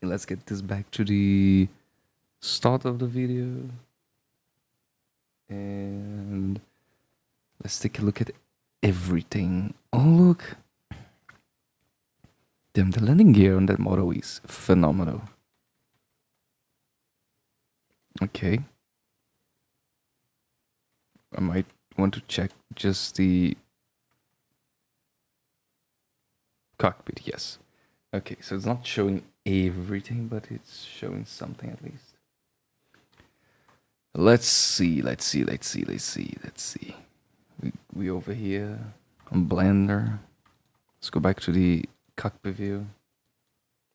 let's get this back to the start of the video. And let's take a look at everything. Oh, look. Damn, the landing gear on that model is phenomenal. Okay. I might want to check just the cockpit, yes. Okay, so it's not showing everything, but it's showing something at least. Let's see. We over here on Blender. Let's go back to the cockpit view.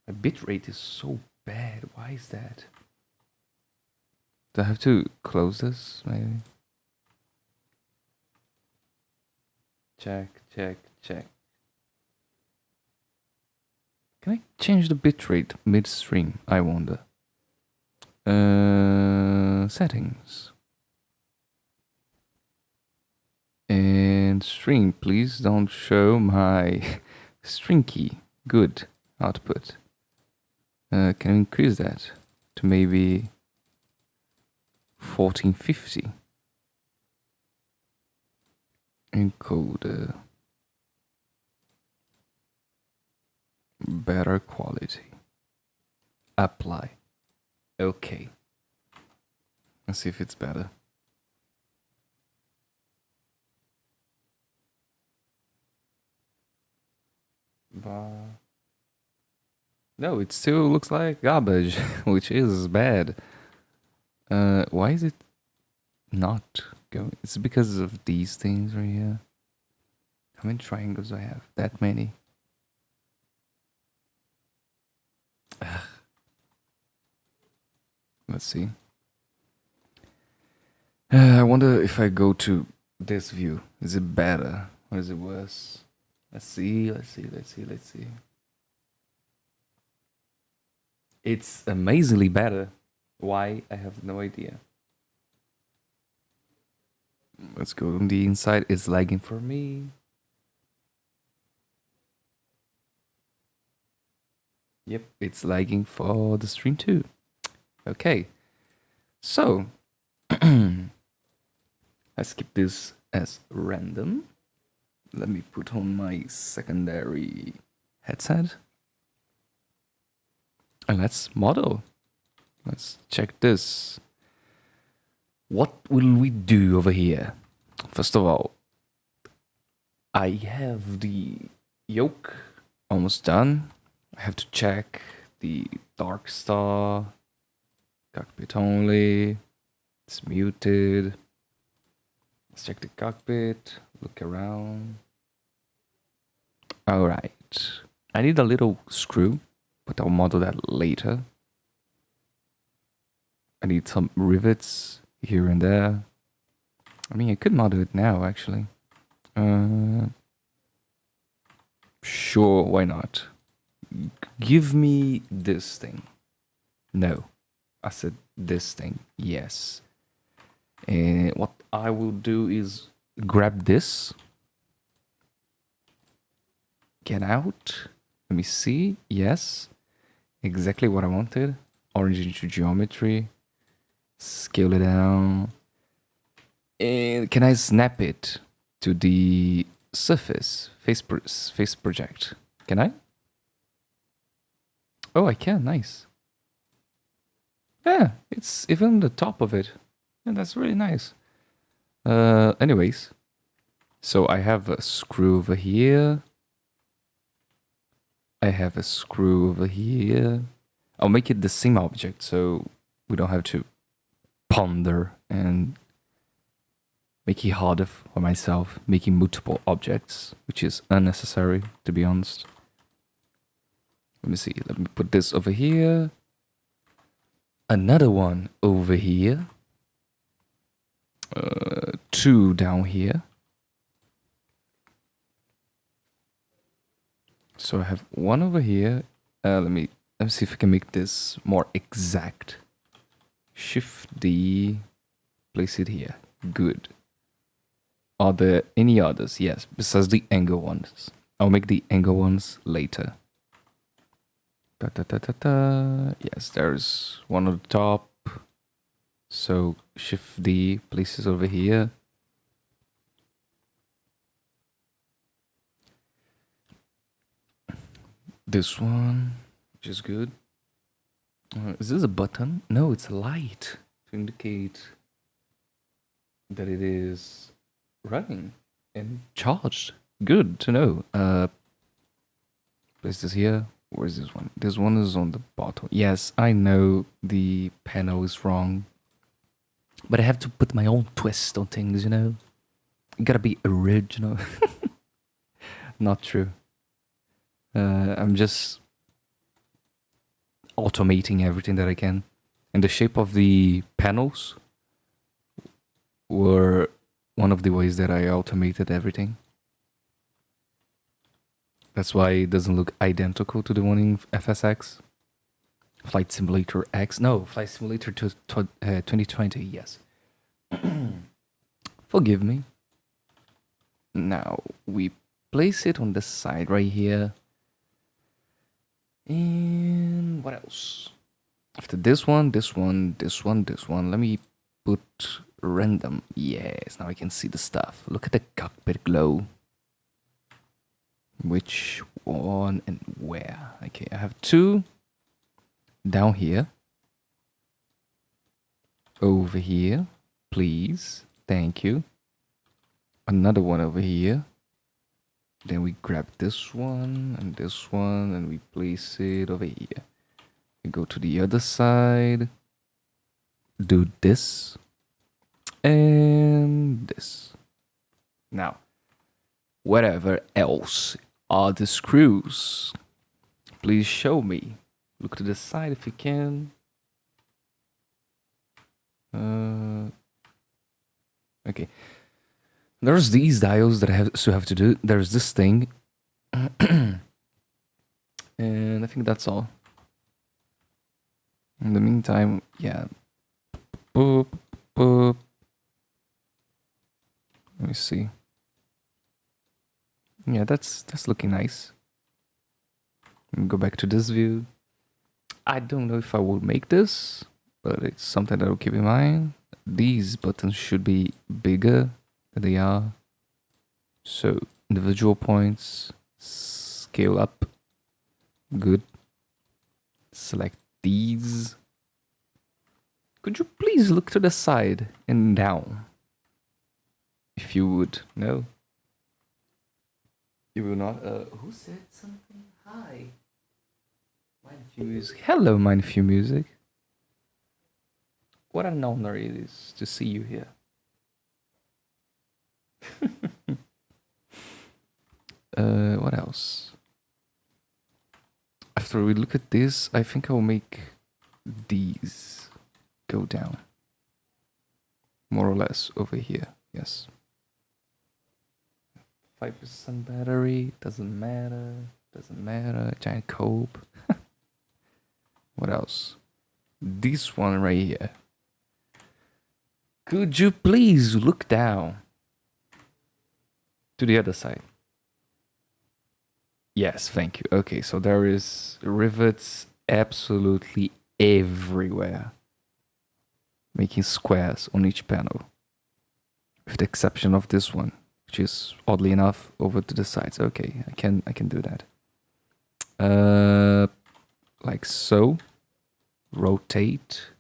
My bitrate is so bad. Why is that? Do I have to close this, maybe? Check. Can I change the bitrate midstream? I wonder. Settings. And string, please don't show my string key. Good. Output. Can I increase that to maybe 1450? Encoder. Better quality. Apply. Okay. Let's see if it's better. No, it still looks like garbage, which is bad. Why is it not going? It's because of these things right here. How many triangles do I have? That many. Ugh. Let's see. I wonder if I go to this view, is it better or is it worse? Let's see. It's amazingly better. Why? I have no idea. Let's go on the inside. It's lagging for me. Yep, it's lagging for the stream too. Okay, so let's keep this as random. Let me put on my secondary headset. And let's model. Let's check this. What will we do over here? First of all, I have the yoke almost done. I have to check the Darkstar. Cockpit only. It's muted. Let's check the cockpit. Look around. Alright. I need a little screw, but I'll model that later. I need some rivets here and there. I mean, I could model it now, actually. Sure, why not? Give me this thing. No. I said this thing. Yes. And what I will do is grab this. Get out. Let me see. Yes. Exactly what I wanted. Orange into geometry. Scale it down. And can I snap it to the surface? Face project. Can I? Oh, I can. Nice. Yeah, it's even the top of it. And that's really nice. Anyways. So I have a screw over here. I have a screw over here. I'll make it the same object so we don't have to ponder and make it harder for myself, making multiple objects, which is unnecessary, to be honest. Let me see. Let me put this over here. Another one over here. 2 down here. So I have 1 over here. Let me see if I can make this more exact. Shift D. Place it here. Good. Are there any others? Yes, besides the angle ones. I'll make the angle ones later. Da, da, da, da, da. Yes, there's one on the top. So Shift D places over here. This one, which is good. Is this a button? No, it's a light to indicate that it is running and charged. Good to know. Place this here. Where is this one? This one is on the bottom. Yes, I know the panel is wrong, but I have to put my own twist on things, you know? You gotta be original. Not true. I'm just automating everything that I can. And the shape of the panels were one of the ways that I automated everything. That's why it doesn't look identical to the one in FSX. Flight Simulator X. No, Flight Simulator 2020, yes. Forgive me. Now, we place it on the side right here. And what else? After this one, this one, this one, this one. Let me put random. Yes, now I can see the stuff. Look at the cockpit glow. Which one and where? Okay, I have two down here. Over here, please. Thank you. Another one over here. Then we grab this one, and we place it over here. We go to the other side. Do this. And this. Now, whatever else are the screws? Please show me. Look to the side if you can. Okay. There's these dials that I have to do. There's this thing. And I think that's all. In the meantime, yeah. Boop, boop. Let me see. Yeah, that's looking nice. Go back to this view. I don't know if I will make this, but it's something that I'll keep in mind. These buttons should be bigger than they are. So individual points, scale up. Good. Select these. Could you please look to the side and down? If you would. No? You will not. Who said something? Hi. Mindfew Music. Hello, Mindfew Music. What an honor it is to see you here. What else? After we look at this, I think I'll make these go down. More or less over here. Yes. 5% battery. Doesn't matter. Doesn't matter. Giant cope. What else? This one right here. Could you please look down to the other side? Yes, thank you. Okay, so there is rivets absolutely everywhere, making squares on each panel, with the exception of this one, which is oddly enough over to the sides. Okay, I can do that. Like so. Rotate.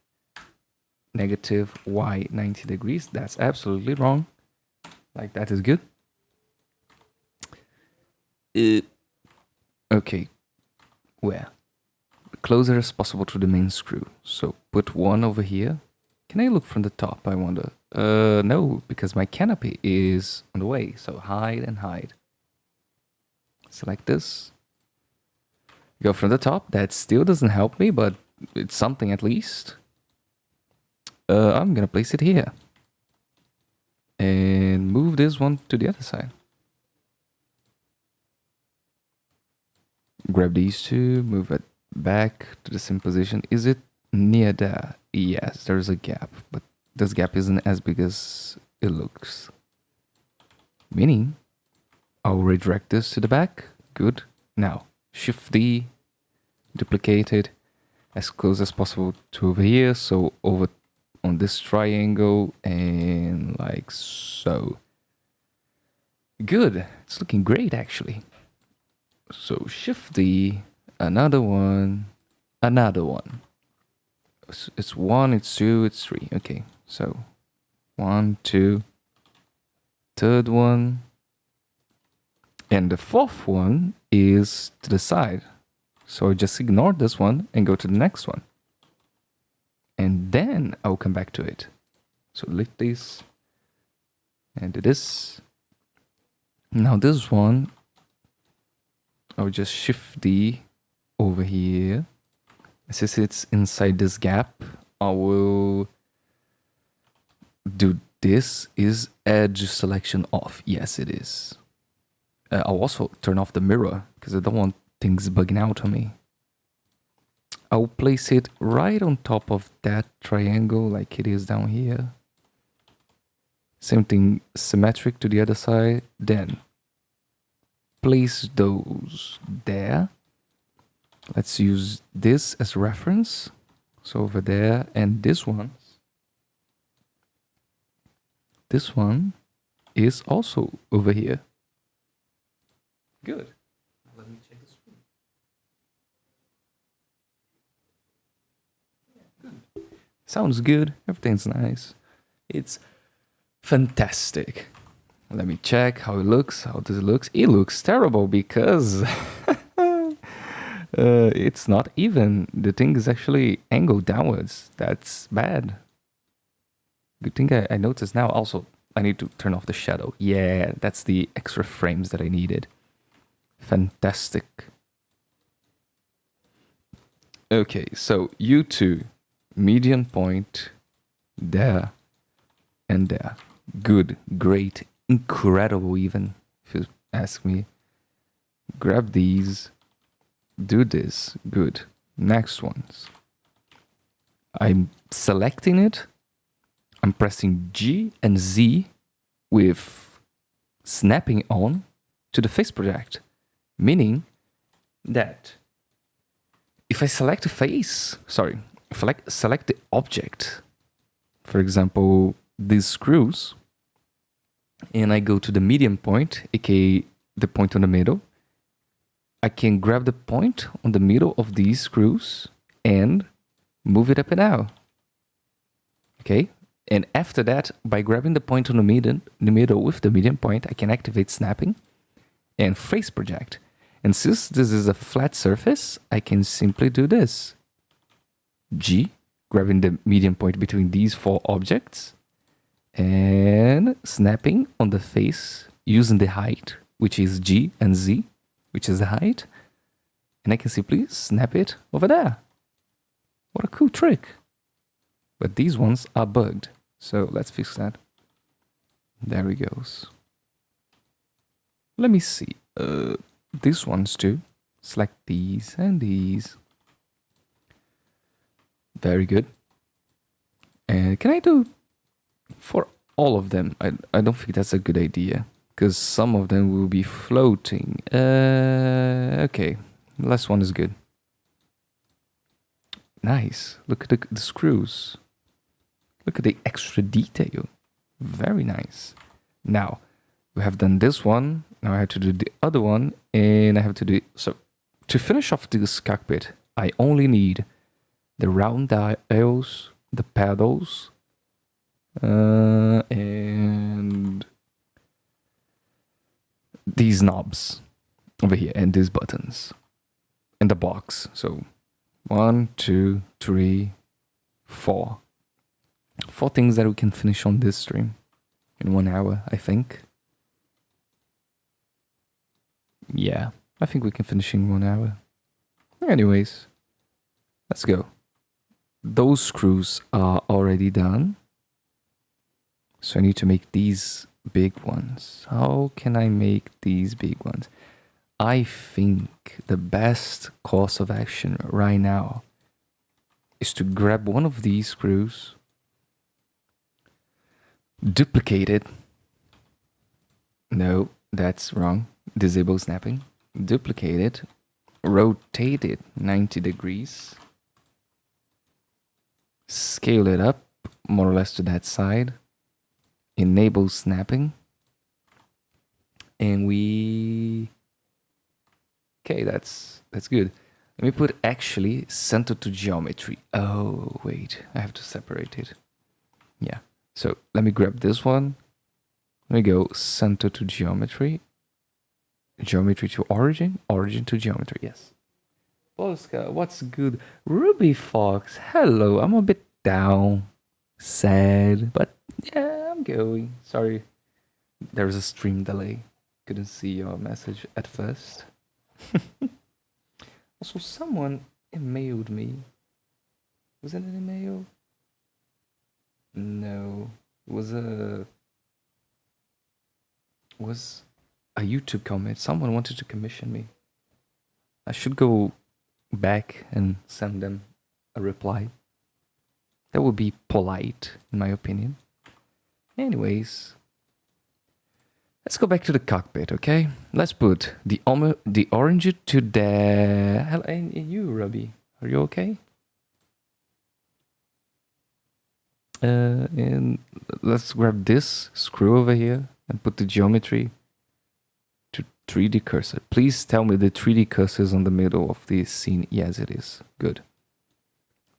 Negative Y 90 degrees. That's absolutely wrong. Like that is good. Okay. Where? Closer as possible to the main screw. So put one over here. Can I look from the top, I wonder? No, because my canopy is on the way. So hide and hide. Select this. Go from the top. That still doesn't help me, but it's something at least. I'm gonna place it here. And move this one to the other side. Grab these two, move it back to the same position. Is it near there? Yes, there's a gap, but this gap isn't as big as it looks. Meaning, I'll redirect this to the back. Good. Now, Shift D, duplicate it as close as possible to over here. So over on this triangle and like so. Good. It's looking great actually. So Shift D, another one. It's 1, it's 2, it's 3. Okay, so 1, 2, third one. And the fourth one is to the side. So just ignore this one and go to the next one. And then I'll come back to it. So lift this and do this. Now this one, I'll just Shift D over here. Since it's inside this gap, I will do this. Is edge selection off? Yes, it is. I'll also turn off the mirror because I don't want things bugging out on me. I'll place it right on top of that triangle like it is down here. Same thing, symmetric to the other side. Then place those there. Let's use this as reference. So over there, and this one is also over here. Good. Let me check the screen. Yeah, good. Sounds good. Everything's nice. It's fantastic. Let me check how it looks. How does it look? It looks terrible because it's not even. The thing is actually angled downwards. That's bad. Good thing I noticed now. Also, I need to turn off the shadow. Yeah, that's the extra frames that I needed. Fantastic. Okay, so you two, median point, there and there. Good, great, incredible even, if you ask me. Grab these, do this, good. Next ones. I'm selecting it. I'm pressing G and Z with snapping on to the face project. Meaning that if I select a face, if I select the object, for example, these screws, and I go to the median point, aka the point on the middle, I can grab the point on the middle of these screws and move it up and down. Okay? And after that, by grabbing the point on the middle with the median point, I can activate snapping and face project. And since this is a flat surface, I can simply do this. G, grabbing the median point between these four objects, and snapping on the face using the height, which is G and Z, which is the height. And I can simply snap it over there. What a cool trick. But these ones are bugged. So let's fix that. There he goes. Let me see. These ones too. Select these and these. Very good. And can I do for all of them? I don't think that's a good idea because some of them will be floating. Okay, the last one is good. Nice. Look at the screws. Look at the extra detail. Very nice. Now, we have done this one. Now I have to do the other one. And I have to do... So, to finish off this cockpit, I only need the round dials, the pedals, and these knobs over here, and these buttons, and the box. So, 1, 2, 3, 4. 4 things that we can finish on this stream in 1 hour, I think. Yeah, I think we can finish in 1 hour. Anyways, let's go. Those screws are already done. So I need to make these big ones. How can I make these big ones? I think the best course of action right now is to grab one of these screws, duplicate it. No, that's wrong. Disable snapping. Duplicate it. rotate it 90 degrees, scale it up more or less to that side, enable snapping, and okay, that's good. Let me put actually center to geometry. Oh wait, I have to separate it. Yeah, so let me grab this one. Let me go center to geometry, geometry to origin, origin to geometry. Yes. Polska, what's good? Ruby Fox, hello. I'm a bit down, sad, but yeah, I'm going. Sorry, there's a stream delay. Couldn't see your message at first. Also, someone emailed me. Was it an email? No, it was a YouTube comment. Someone wanted to commission me. I should go back and send them a reply. That would be polite, in my opinion. Anyways, let's go back to the cockpit, okay? Let's put the orange to the... Hello, and you, Robbie. Are you okay? And let's grab this screw over here and put the geometry to 3D cursor. Please tell me the 3D cursor is on the middle of the scene. Yes, it is. Good.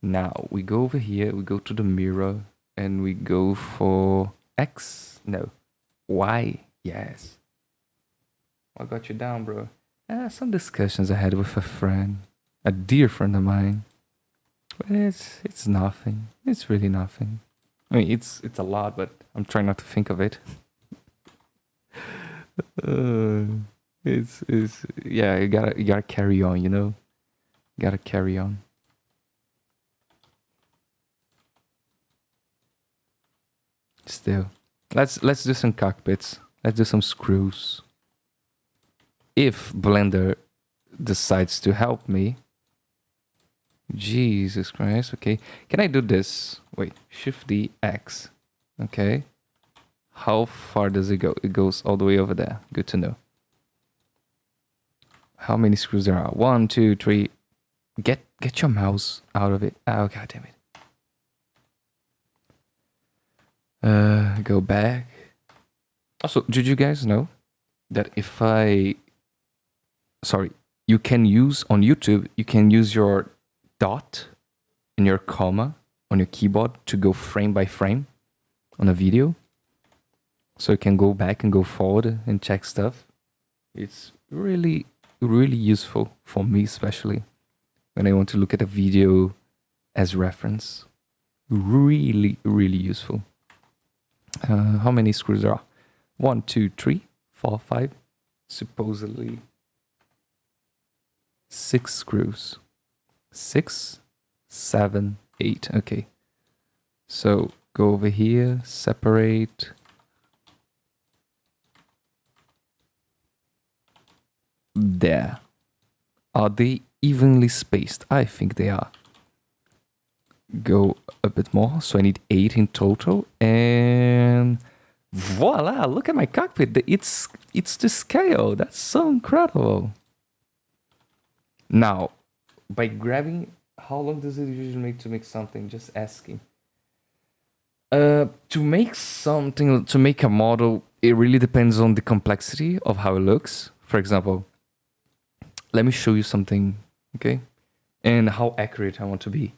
Now we go over here, we go to the mirror, and we go for X. No, Y. Yes. What got you down, bro? Some discussions I had with a friend, a dear friend of mine. But it's nothing. It's really nothing. I mean, it's a lot, but I'm trying not to think of it. Yeah, you gotta carry on, you know. You gotta carry on. Still, let's do some cockpits. Let's do some screws. If Blender decides to help me. Jesus Christ. Okay, can I do this? Wait, Shift D X. Okay. How far does it go? It goes all the way over there. Good to know. How many screws there are? 1, 2, 3. Get your mouse out of it. Oh, god damn it. Go back. Also, did you guys know that if you can use on YouTube, you can use your dot and your comma on your keyboard to go frame by frame on a video? So you can go back and go forward and check stuff. It's really, really useful for me, especially when I want to look at a video as reference. Really, really useful. How many screws there are? 1, 2, 3, 4, 5. Supposedly 6 screws. 6, 7, 8. Okay. So go over here, separate. There. Are they evenly spaced? I think they are. Go a bit more. So I need 8 in total. And voila! Look at my cockpit. It's to scale. That's so incredible. Now, by grabbing, how long does it usually make to make something? Just asking. To make something, to make a model, it really depends on the complexity of how it looks. For example, let me show you something, okay? And how accurate I want to be.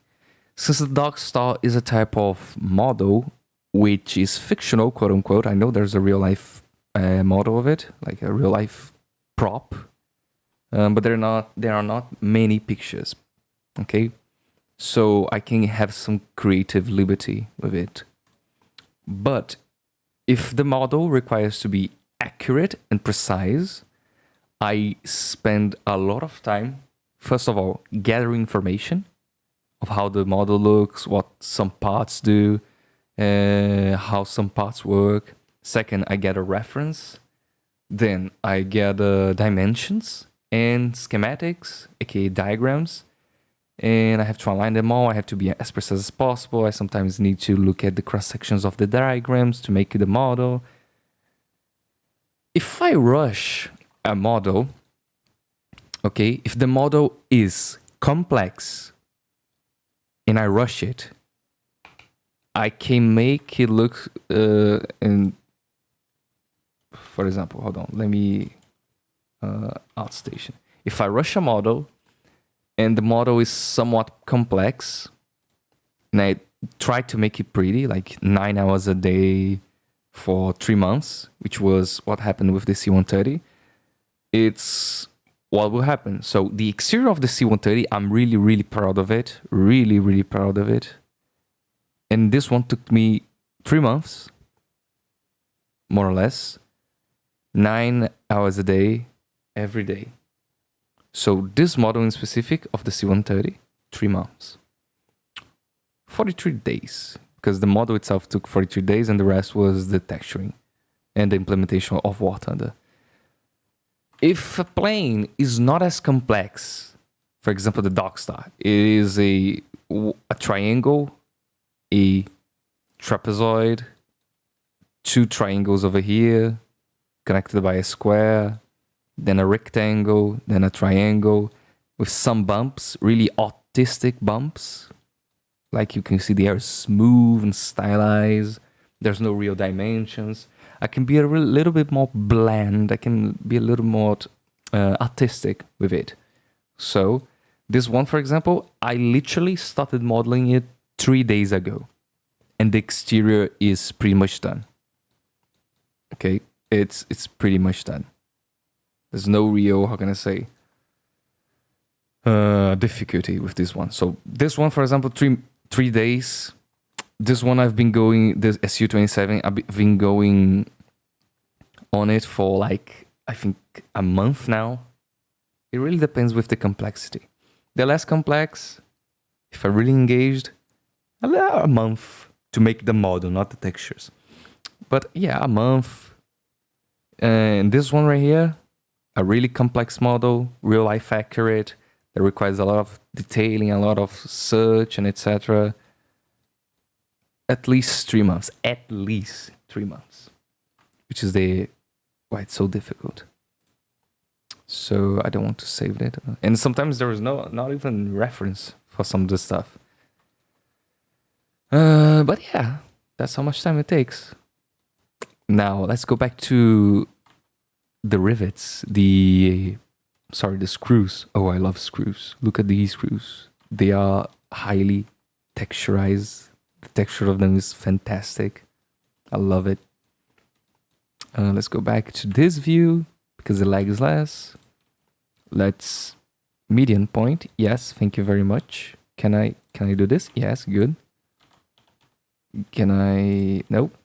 Since the Darkstar is a type of model which is fictional, quote unquote, I know there's a real life model of it, like a real life prop, but there are not many pictures, okay? So I can have some creative liberty with it. But if the model requires to be accurate and precise, I spend a lot of time, first of all, gathering information of how the model looks, what some parts do, how some parts work. Second, I get a reference. Then I gather dimensions and schematics, aka diagrams. And I have to align them all. I have to be as precise as possible. I sometimes need to look at the cross sections of the diagrams to make the model. If I rush a model, Okay, if the model is complex and I rush it, I can make it look and for example, hold on, let me outstation. If I rush a model and the model is somewhat complex and I try to make it pretty, like 9 hours a day for 3 months, which was what happened with the C-130, it's what will happen. So the exterior of the C-130, I'm really, really proud of it. Really, really proud of it. And this one took me 3 months, more or less. 9 hours a day, every day. So this model in specific of the C-130, 3 months. 43 days, because the model itself took 43 days and the rest was the texturing and the implementation of War Thunder. If a plane is not as complex, for example, the Darkstar, it is a triangle, a trapezoid, 2 triangles over here, connected by a square, then a rectangle, then a triangle, with some bumps, really artistic bumps. Like you can see, they are smooth and stylized. There's no real dimensions. I can be a little bit more bland. I can be a little more artistic with it. So this one, for example, I literally started modeling it 3 days ago. And the exterior is pretty much done. Okay, it's pretty much done. There's no real, how can I say, difficulty with this one. So this one, for example, 3 days. This one I've been going, this Su-27, I've been going on it for like, I think a month now. It really depends with the complexity. The less complex, if I really engaged, a month to make the model, not the textures. But yeah, a month. And this one right here, a really complex model, real life accurate, that requires a lot of detailing, a lot of search and etc. At least 3 months. At least 3 months. Which is why it's so difficult. So I don't want to save it. And sometimes there is not even reference for some of the stuff. But yeah, that's how much time it takes. Now let's go back to the rivets, the screws. Oh, I love screws. Look at these screws. They are highly texturized. The texture of them is fantastic. I love it. Let's go back to this view because the lag is less. Let's median point. Yes, thank you very much. Can I do this? Yes, good. Can I? Nope.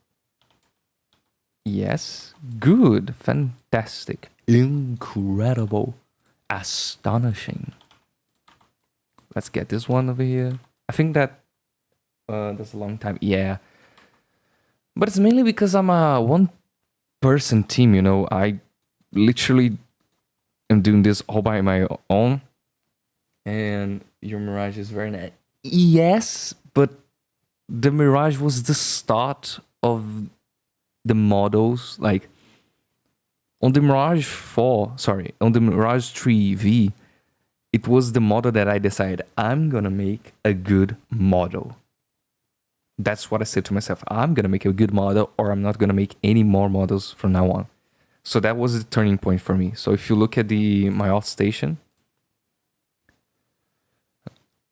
Yes, good, fantastic, incredible, astonishing. Let's get this one over here. I think that that's a long time. Yeah, but it's mainly because I'm a one-person team. You know, I literally am doing this all by my own, and your Mirage is very nice. Yes, but the Mirage was the start of the models. Like on the Mirage 3V, it was the model that I decided I'm gonna make a good model. That's what I said to myself. I'm gonna make a good model, or I'm not gonna make any more models from now on. So that was the turning point for me. So if you look at my outstation,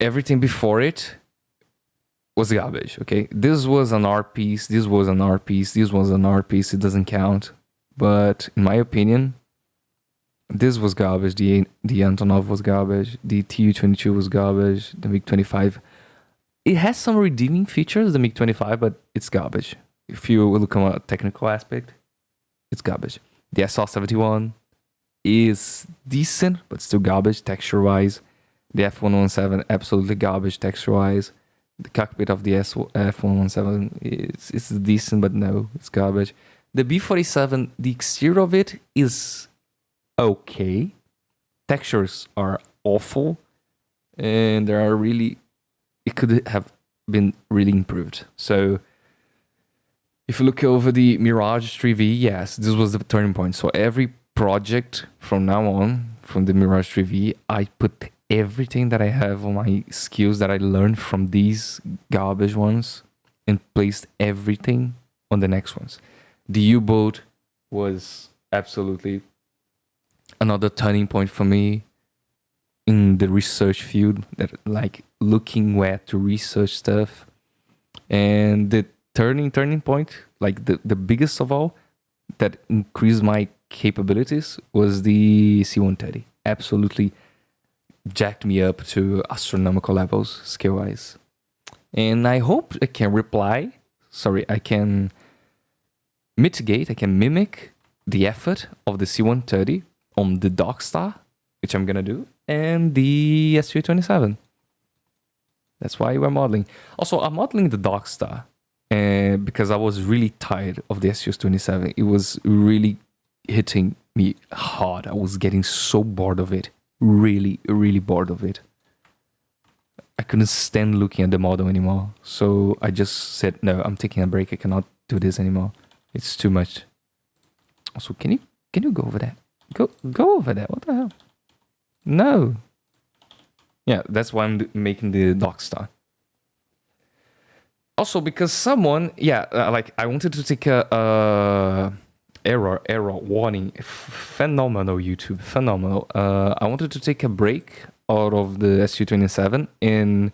everything before it was garbage. Okay, this was an art piece, this was an art piece, this was an art piece. It doesn't count, but in my opinion, this was garbage. The Antonov was garbage. The Tu-22 was garbage. The MiG-25, it has some redeeming features, the MiG-25, but it's garbage. If you look at a technical aspect, it's garbage. The SR-71 is decent, but still garbage texture-wise. The F117, absolutely garbage texture-wise. The cockpit of the F117, it's decent, but no, it's garbage. The B-47, the exterior of it is okay. Textures are awful, and it could have been really improved. So if you look over the Mirage 3V, yes, this was the turning point. So every project from now on, from the Mirage 3V, I put everything that I have on my skills that I learned from these garbage ones and placed everything on the next ones. The U-boat was absolutely another turning point for me in the research field, that like looking where to research stuff. And the turning point, like the biggest of all, that increased my capabilities was the C-130. Absolutely jacked me up to astronomical levels skill-wise. And I hope I can I can mitigate, I can mimic the effort of the C-130 on the Darkstar, which I'm gonna do, and the SU-27. That's why we're modeling. Also, I'm modeling the Darkstar because I was really tired of the SU-27. It was really hitting me hard. I was getting so bored of it. Really, really bored of it. I couldn't stand looking at the model anymore. So I just said, no, I'm taking a break. I cannot do this anymore. It's too much. Also, can you go over there? Go over there. What the hell? No. Yeah, that's why I'm making the Darkstar. Also, because someone, like I wanted to take a error warning. Phenomenal YouTube, phenomenal. I wanted to take a break out of the SU-27, and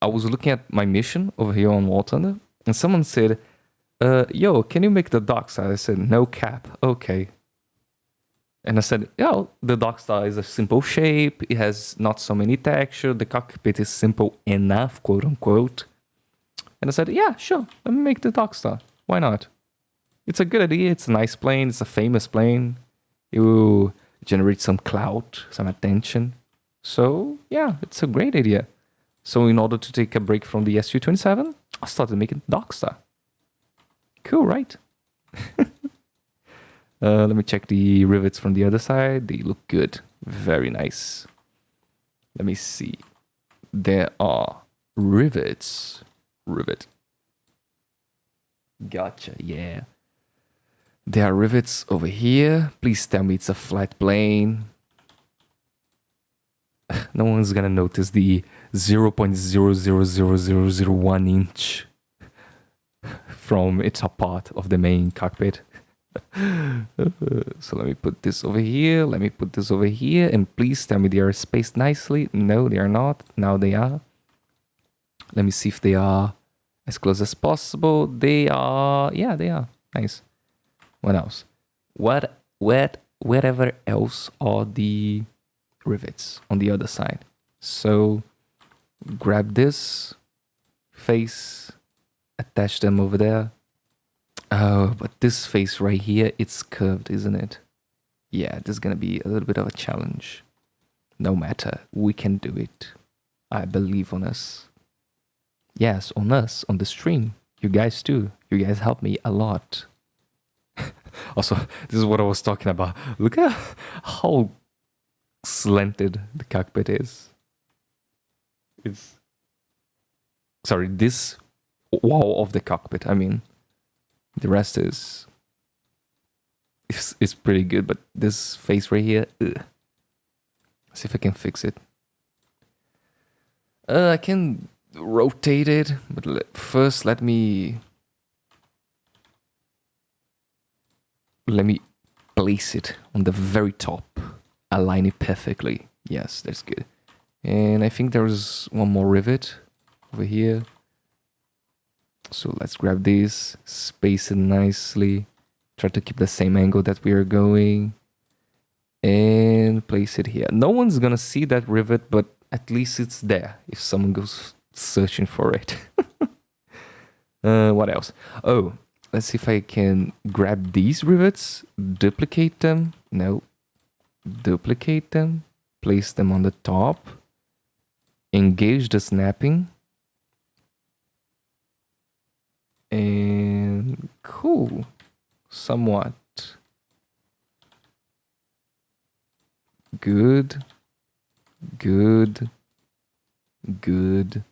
I was looking at my mission over here on War Thunder, and someone said, yo, can you make the Darkstar? I said, no cap, okay. And I said, yo, the Darkstar is a simple shape, it has not so many texture, the cockpit is simple enough, quote unquote. And I said, yeah, sure, let me make the Darkstar. Why not? It's a good idea, it's a nice plane, it's a famous plane. It will generate some clout, some attention. So, yeah, it's a great idea. So in order to take a break from the SU-27, I started making Darkstar. Cool, right? Let me check the rivets from the other side. They look good. Very nice. Let me see. There are rivets. Rivet. Gotcha, yeah. There are rivets over here. Please tell me it's a flat plane. No one's gonna notice the 0.000001 inch from its a part of the main cockpit. So let me put this over here. Let me put this over here. And please tell me they are spaced nicely. No, they are not. Now they are. Let me see if they are as close as possible. They are. Yeah, they are. Nice. What else? Whatever else are the rivets on the other side? So grab this face, attach them over there. Oh, but this face right here, it's curved, isn't it? Yeah, this is gonna be a little bit of a challenge. No matter, we can do it. I believe on us. Yes, on us, on the stream. You guys too. You guys help me a lot. Also, this is what I was talking about. Look at how slanted the cockpit is. It's... Sorry, this wall of the cockpit, I mean. The rest is pretty good, but this face right here, ugh. See if I can fix it. I can rotate it, but first let me place it on the very top. Align it perfectly. Yes, that's good. And I think there's one more rivet over here. So let's grab this, space it nicely, try to keep the same angle that we are going, and place it here. No one's gonna see that rivet, but at least it's there if someone goes searching for it. What else? Oh, let's see if I can grab these rivets, duplicate them. No, duplicate them, place them on the top, engage the snapping. And cool, somewhat. Good, good, good.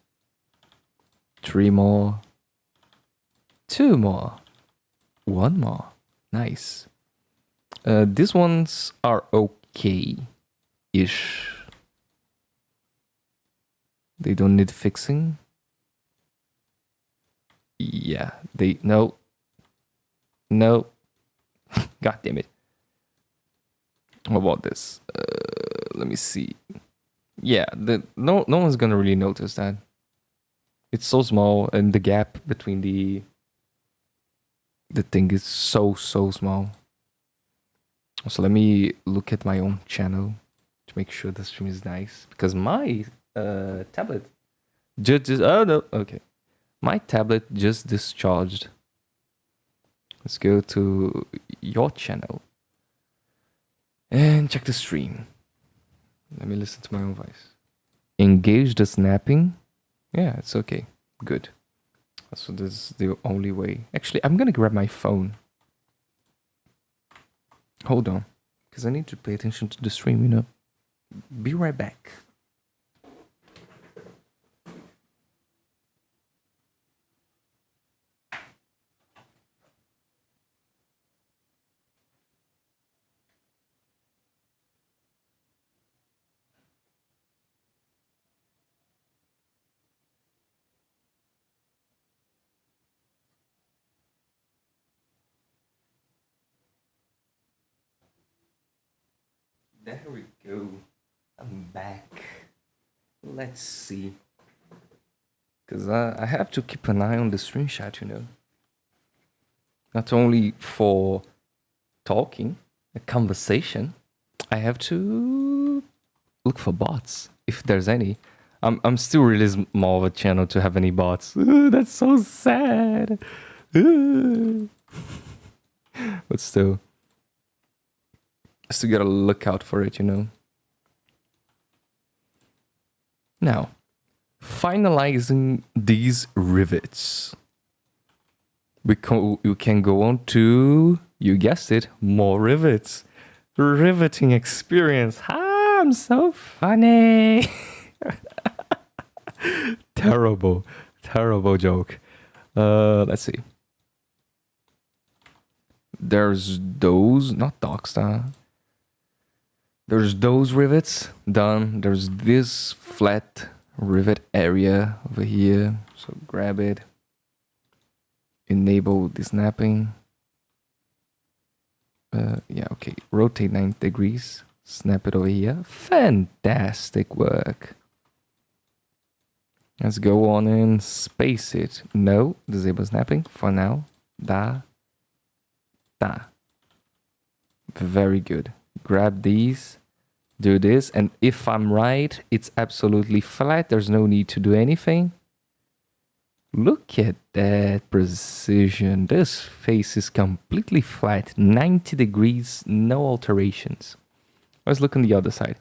3 more, 2 more, 1 more. Nice. These ones are okay-ish. They don't need fixing. Yeah, no. God damn it. What about this? Let me see. Yeah, no one's gonna really notice that. It's so small, and the gap between the thing is so small. So let me look at my own channel to make sure the stream is nice, because my tablet oh no, okay, my tablet just discharged. Let's go to your channel and check the stream. Let me listen to my own voice. Engage the snapping. Yeah, it's okay. Good. So this is the only way. Actually, I'm gonna grab my phone. Hold on, because I need to pay attention to the stream, you know. Be right back. There we go. I'm back. Let's see. Because I have to keep an eye on the stream chat, you know. Not only for talking, a conversation, I have to look for bots, if there's any. I'm still really small of a channel to have any bots. Ooh, that's so sad. Ooh. But still gotta look out for it, you know. Now, finalizing these rivets. We can go on to, you guessed it, more rivets. Riveting experience. Ah, I'm so funny. Terrible joke. Let's see. There's those, not Darkstar. There's those rivets done. There's this flat rivet area over here. So grab it. Enable the snapping. Yeah, okay. Rotate 90 degrees. Snap it over here. Fantastic work. Let's go on and space it. No, disable snapping for now. Da. Very good. Grab these. Do this. And if I'm right, it's absolutely flat. There's no need to do anything. Look at that precision. This face is completely flat. 90 degrees, no alterations. Let's look on the other side.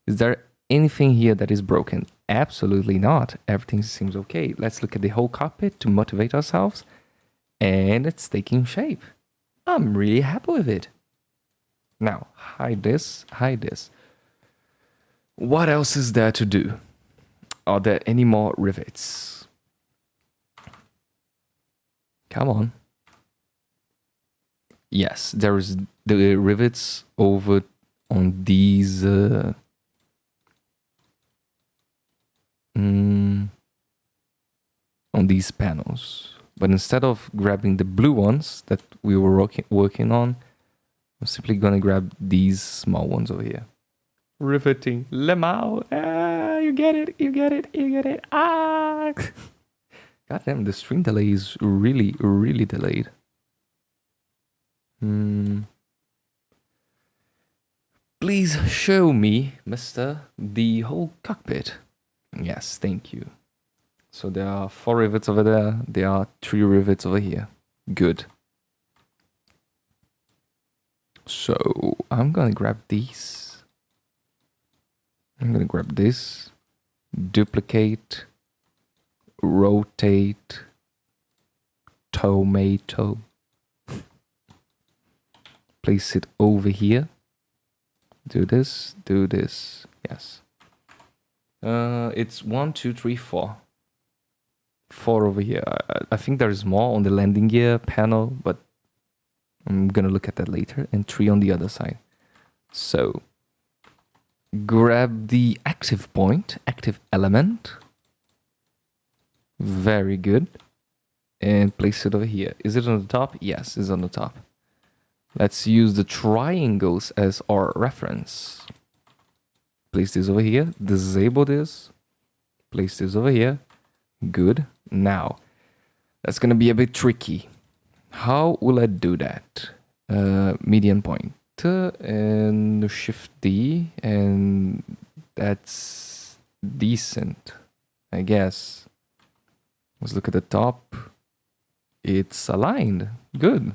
Is there anything here that is broken? Absolutely not. Everything seems okay. Let's look at the whole cockpit to motivate ourselves. And it's taking shape. I'm really happy with it. Now, hide this. What else is there to do? Are there any more rivets? Come on. Yes, there's the rivets over on these on these panels. But instead of grabbing the blue ones that we were working on, I'm simply gonna grab these small ones over here. Riveting. Lemao. Ah, you get it. Ah. Goddamn, the stream delay is really delayed. Please show me, mister, the whole cockpit. Yes, thank you. So there are 4 rivets over there. There are 3 rivets over here. Good. So I'm gonna grab these. I'm gonna grab this. Duplicate. Rotate. Tomato. Place it over here. Do this. Yes. It's 1, 2, 3, 4. 4 over here. I think there's more on the landing gear panel, but I'm gonna look at that later. And 3 on the other side. So grab the active point, active element. Very good. And place it over here. Is it on the top? Yes, it's on the top. Let's use the triangles as our reference. Place this over here. Disable this. Place this over here. Good. Now, that's going to be a bit tricky. How will I do that? Median pointer and Shift D. And that's decent, I guess. Let's look at the top. It's aligned. Good.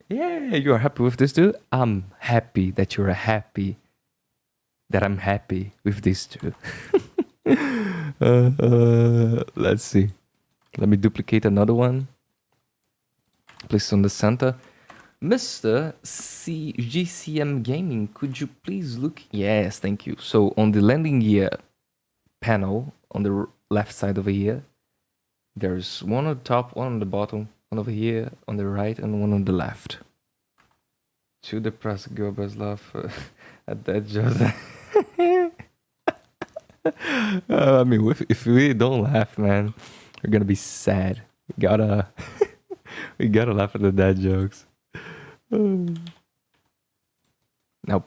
Yeah, you are happy with this, dude? I'm happy that you're happy. That I'm happy with this too. Let's see. Let me duplicate another one. Place it on the center. Mr. GCM Gaming, could you please look? Yes, thank you. So on the landing gear panel, on the left side over here, there's one on the top, one on the bottom. One over here on the right and one on the left. Too depressed girls laugh at that just. I mean, if we don't laugh, man, we're gonna be sad. We gotta laugh at the dad jokes. Now,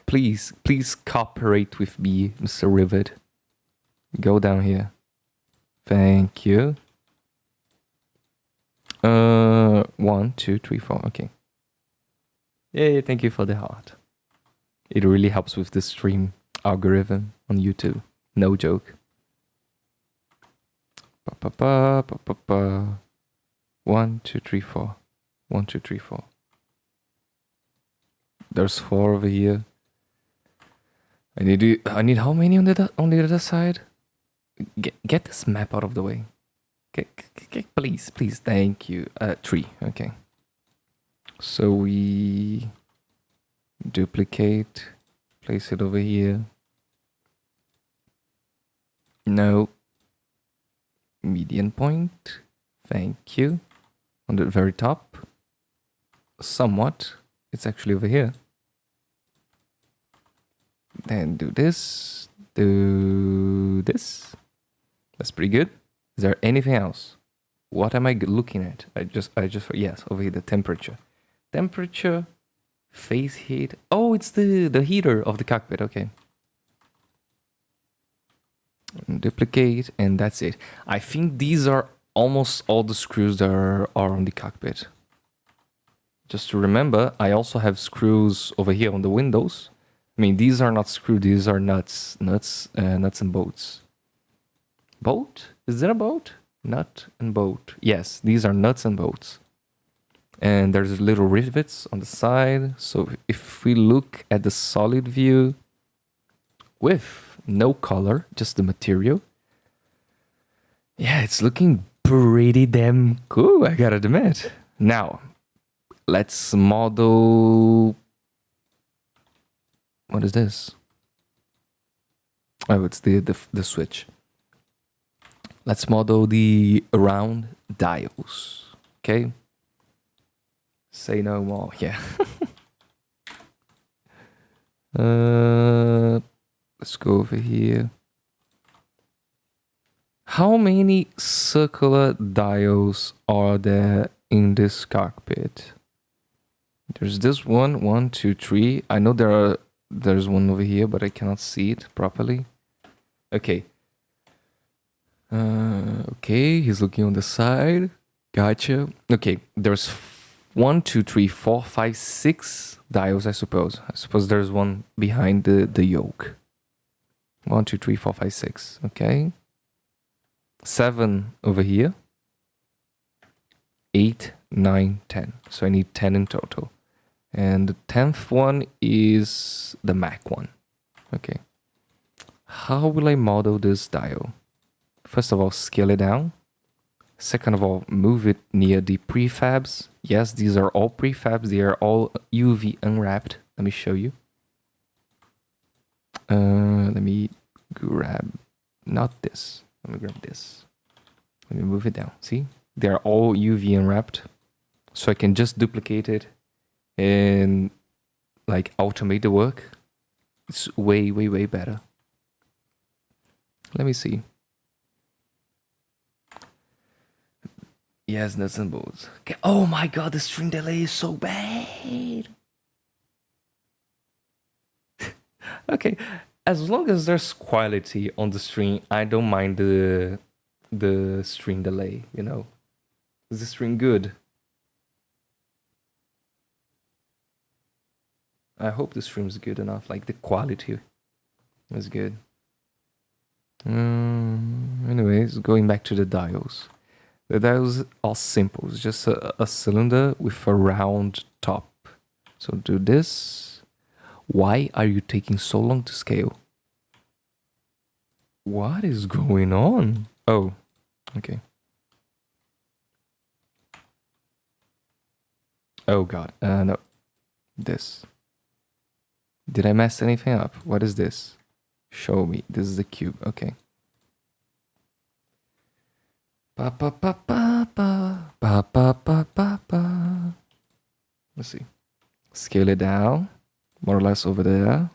please cooperate with me, Mr. Rivet. Go down here. Thank you. 1, 2, 3, 4. Okay. Yay, thank you for the heart. It really helps with the stream algorithm on YouTube. No joke. 1, 2, 3, 4. 1, 2, 3, 4. There's 4 over here. I need how many on the other side? Get this map out of the way. Please, thank you. 3, okay. So we duplicate, place it over here. No. Median point, thank you. On the very top. Somewhat, it's actually over here. Then do this, do this. That's pretty good. Is there anything else? What am I looking at? Yes, over here, the temperature. Temperature, face heat. Oh, it's the heater of the cockpit, okay. Duplicate, and that's it. I think these are almost all the screws that are on the cockpit. Just to remember, I also have screws over here on the windows. I mean, these are not screws, these are nuts and bolts. Bolt? Is there a bolt? Nut and bolt. Yes, these are nuts and bolts. And there's little rivets on the side. So if we look at the solid view with no color, just the material. Yeah, it's looking pretty damn cool, I gotta admit. Now, let's model... What is this? Oh, it's the switch. Let's model the round dials, okay? Say no more, yeah. Let's go over here. How many circular dials are there in this cockpit? There's this one, 1, 2, 3. I know there's one over here, but I cannot see it properly. Okay. Okay, he's looking on the side. Gotcha. Okay, there's 1, 2, 3, 4, 5, 6 dials, I suppose. I suppose there's one behind the yoke. 1, 2, 3, 4, 5, 6. Okay. 7 over here. 8, 9, 10. So I need 10 in total. And the 10th one is the Mac one. Okay. How will I model this dial? First of all, scale it down. Second of all, move it near the prefabs. Yes, these are all prefabs. They are all UV unwrapped. Let me show you. Let me grab, not this. Let me grab this. Let me move it down. See? They are all UV unwrapped. So I can just duplicate it and like automate the work. It's way, way, way better. Let me see. Yes, nuts and bolts. Okay. Oh my god, the string delay is so bad. Okay, as long as there's quality on the string, I don't mind the string delay, you know. Is the string good? I hope the stream's good enough, like the quality is good. Anyways, going back to the dials. The dials are simple. It's just a cylinder with a round top. So do this. Why are you taking so long to scale? What is going on? Oh, okay. Oh god, no. This. Did I mess anything up? What is this? Show me. This is the cube. Okay. Ba ba ba ba ba ba ba ba ba ba. Let's see. Scale it down, more or less over there.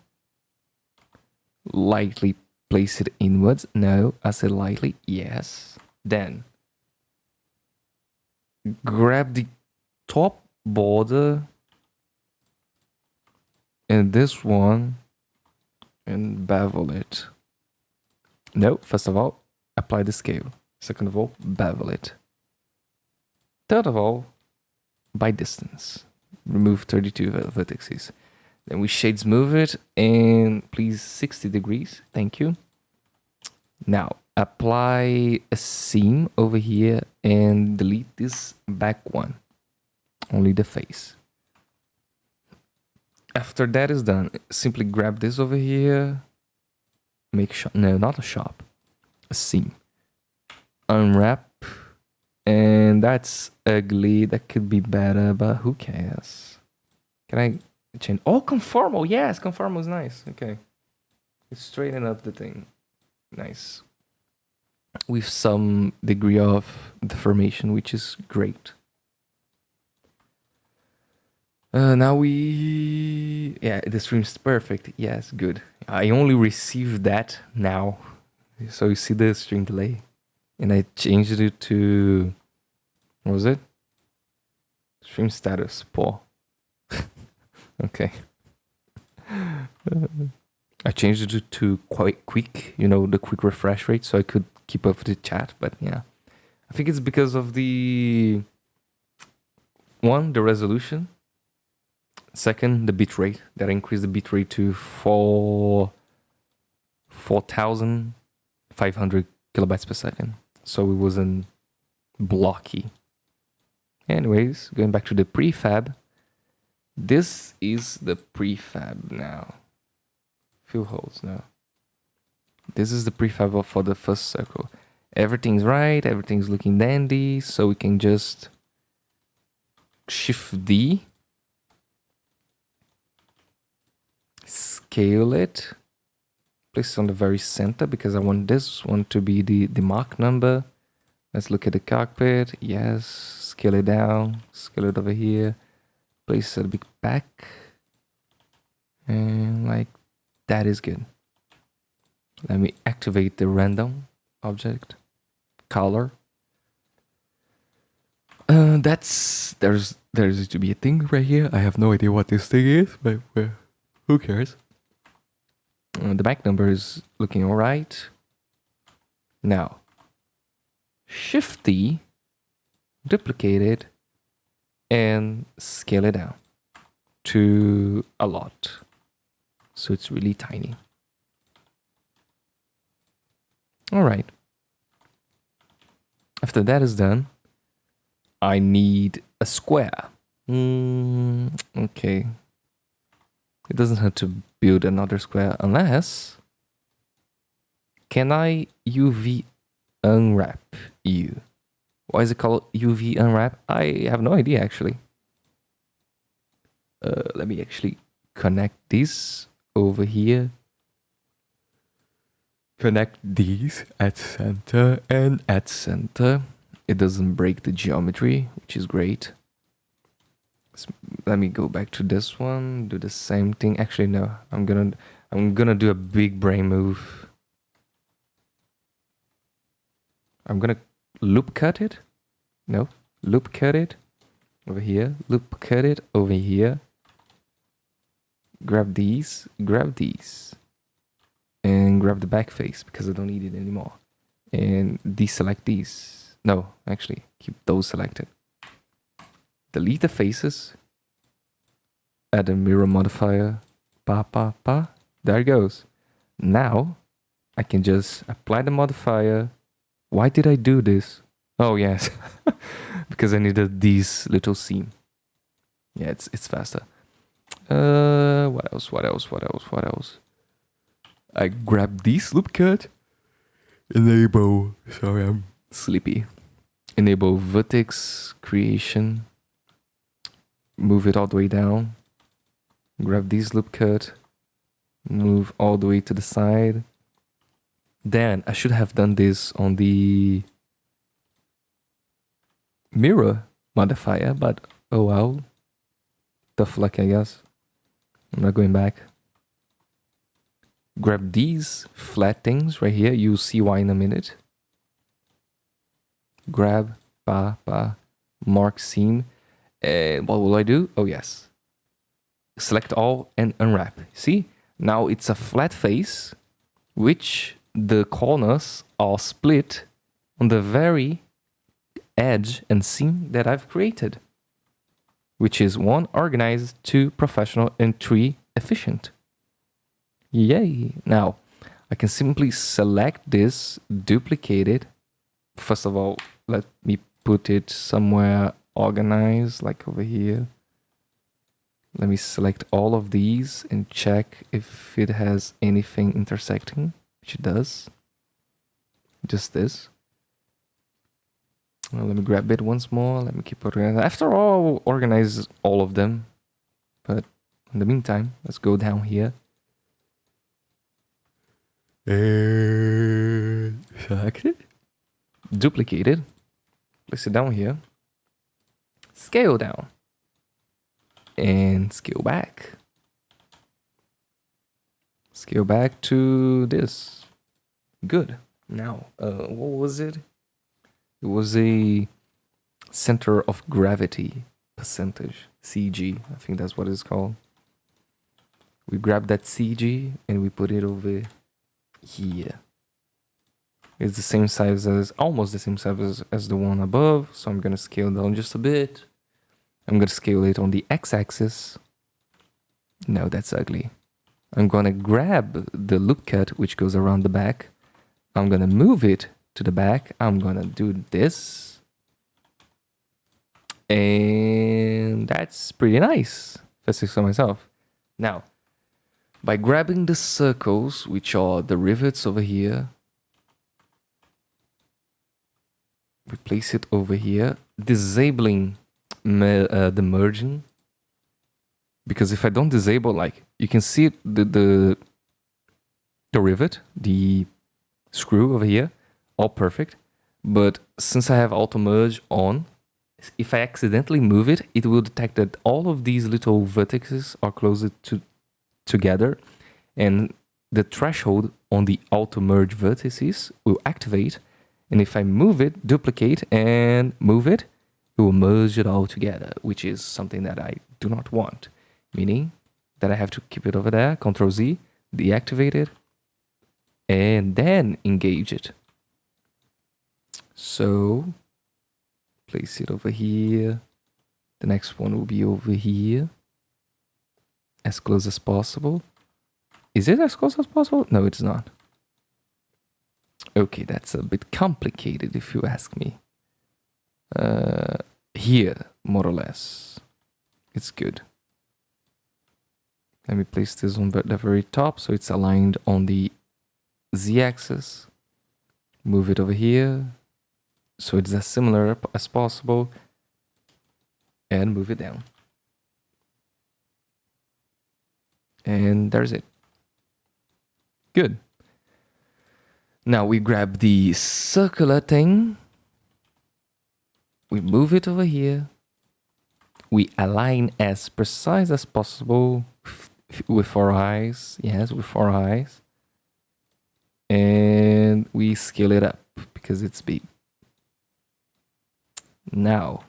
Lightly place it inwards. No, I said lightly. Yes. Then grab the top border and this one and bevel it. No, first of all, apply the scale. Second of all, bevel it. Third of all, by distance. Remove 32 vertices. Then we shade smooth it and please 60 degrees. Thank you. Now apply a seam over here and delete this back one. Only the face. After that is done, simply grab this over here. Make sure, no, not a sharp, a seam. Unwrap. And that's ugly. That could be better, but who cares? Can I change? Oh, conformal. Yes, conformal is nice. Okay. It's straightening up the thing. Nice. With some degree of deformation, which is great. Now yeah, the stream's perfect. Yes, good. I only received that now. So you see the stream delay. And I changed it to, what was it? Stream status, poor. Okay. I changed it to quite quick, you know, the quick refresh rate, so I could keep up with the chat. But yeah, I think it's because of the resolution. Second, the bit rate. That increased the bit rate to 4,500 kilobytes per second. So it wasn't blocky. Anyways, going back to the prefab. This is the prefab now. Few holes now. This is the prefab for the first circle. Everything's right, everything's looking dandy, so we can just Shift D, scale it, place it on the very center because I want this one to be the Mach number. Let's look at the cockpit. Yes, scale it down, scale it over here, place it a bit back, and like that is good. Let me activate the random object color. There's to be a thing right here. I have no idea what this thing is, but who cares? The back number is looking all right. Now, Shift D, duplicate it, and scale it down to a lot, so it's really tiny. All right. After that is done, I need a square. Okay. It doesn't have to build another square unless... Can I UV unwrap you? Why is it called UV unwrap? I have no idea actually. Let me actually connect this over here. Connect these at center and at center. It doesn't break the geometry, which is great. Let me go back to this one, do the same thing. Actually, no, I'm gonna do a big brain move. I'm gonna loop cut it. No, loop cut it over here. Loop cut it over here. Grab these, and grab the back face because I don't need it anymore. And deselect these. No, actually, keep those selected. Delete the faces. Add a mirror modifier. There it goes. Now, I can just apply the modifier. Why did I do this? Oh, yes. Because I needed these little seam. Yeah, it's faster. What else? I grab this loop cut. Enable. Sorry, I'm sleepy. Enable vertex creation. Move it all the way down. Grab this loop cut. Move all the way to the side. Then I should have done this on the mirror modifier, but oh well. Tough luck, I guess. I'm not going back. Grab these flat things right here. You'll see why in a minute. Grab, mark seam. And what will I do? Oh, yes. Select all and unwrap. See? Now it's a flat face, which the corners are split on the very edge and seam that I've created, which is 1, organized, 2, professional, and 3, efficient. Yay! Now, I can simply select this, duplicate it. First of all, let me put it somewhere organized, like over here. Let me select all of these and check if it has anything intersecting, which it does. Just this. Well, let me grab it once more. Let me keep organizing. After all, I'll organize all of them. But in the meantime, let's go down here. Select it. Duplicate it. Place it down here. Scale down. And scale back. Scale back to this. Good. Now, what was it? It was a center of gravity percentage, CG. I think that's what it's called. We grab that CG and we put it over here. It's the same size as, almost the same size as the one above. So I'm going to scale down just a bit. I'm going to scale it on the x-axis. No, that's ugly. I'm going to grab the loop cut, which goes around the back. I'm going to move it to the back. I'm going to do this. And that's pretty nice, if I say so myself. Now, by grabbing the circles, which are the rivets over here, we place it over here, disabling the merging, because if I don't disable, like you can see the rivet, the screw over here, all perfect. But since I have auto merge on, if I accidentally move it, it will detect that all of these little vertices are closer together, and the threshold on the auto merge vertices will activate. And if I move it, duplicate and move it, it will merge it all together, which is something that I do not want. Meaning that I have to keep it over there, Ctrl Z, deactivate it, and then engage it. So, place it over here. The next one will be over here. As close as possible. Is it as close as possible? No, it's not. Okay, that's a bit complicated if you ask me. Here, more or less. It's good. Let me place this on the very top so it's aligned on the z-axis. Move it over here so it's as similar as possible. And move it down. And there's it. Good. Now we grab the circular thing. We move it over here. we align as precise as possible with our eyes. Yes, with our eyes. And we scale it up because it's big. Now,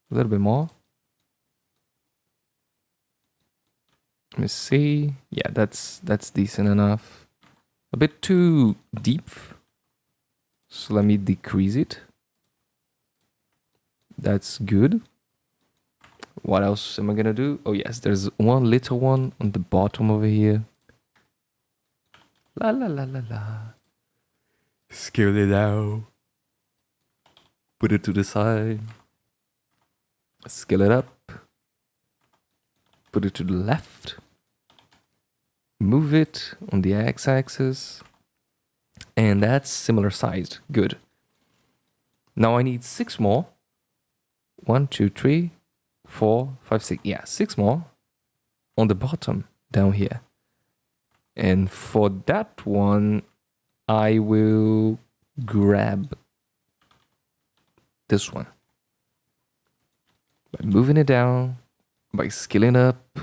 a little bit more. Let me see. Yeah, that's decent enough. A bit too deep. So let me decrease it. That's good. What else am I gonna do? Oh yes, there's one little one on the bottom over here. La la la la la. Scale it out. Put it to the side. Scale it up. Put it to the left. Move it on the x-axis. And that's similar sized. Good. Now I need 6 more. 1, 2, 3, 4, 5, 6. Yeah, 6 more on the bottom down here. And for that one, I will grab this one. By moving it down, by scaling up.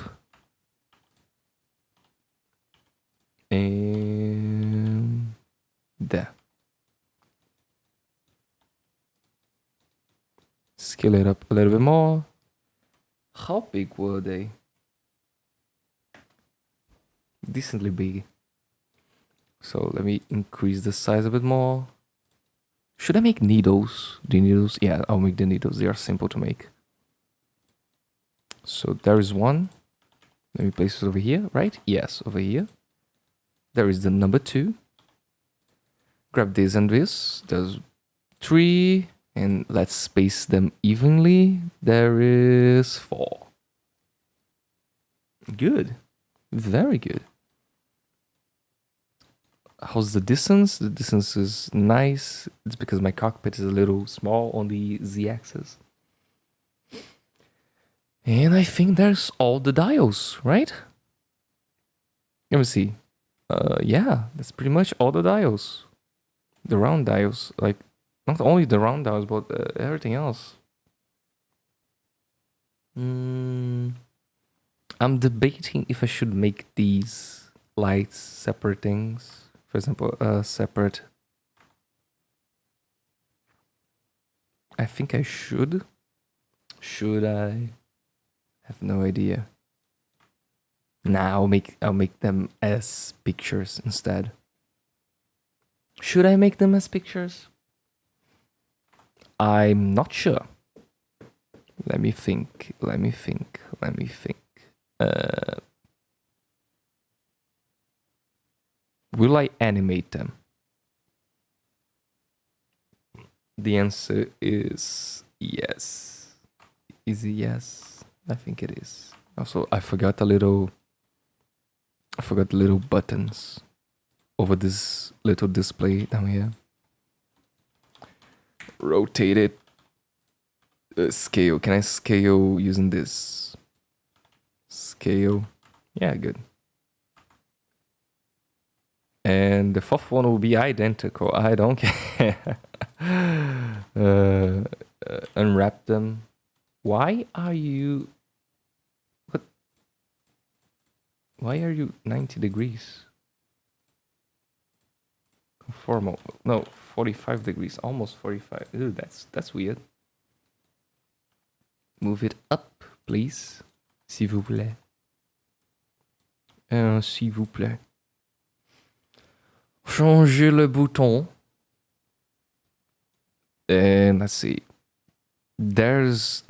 And there. Scale it up a little bit more. How big were they? Decently big. So let me increase the size a bit more. Should I make needles? The needles? Yeah, I'll make the needles. They are simple to make. So there is one. Let me place it over here, right? Yes, over here. There is the number 2. Grab this and this. There's 3. And let's space them evenly. There is 4. Good. Very good. How's the distance? The distance is nice. It's because my cockpit is a little small on the z-axis. And I think there's all the dials, right? Let me see. Yeah, that's pretty much all the dials. The round dials, like, not only the round dials, but everything else. I'm debating if I should make these lights separate things. For example, separate. I think I should. Should I? I have no idea. Nah, I'll make them as pictures instead. Should I make them as pictures? I'm not sure. Let me think. Will I animate them? The answer is yes. Is it yes? I think it is. Also, I forgot the little buttons over this little display down here. Rotate it. Scale. Can I scale using this? Scale. Yeah, good. And the 4th one will be identical. I don't care. Unwrap them. Why are you... What? Why are you 90 degrees? Conformal. No, 45 degrees. Almost 45. Ew, that's weird. Move it up, please. S'il vous plaît. S'il vous plaît. Changer le bouton. And let's see. There's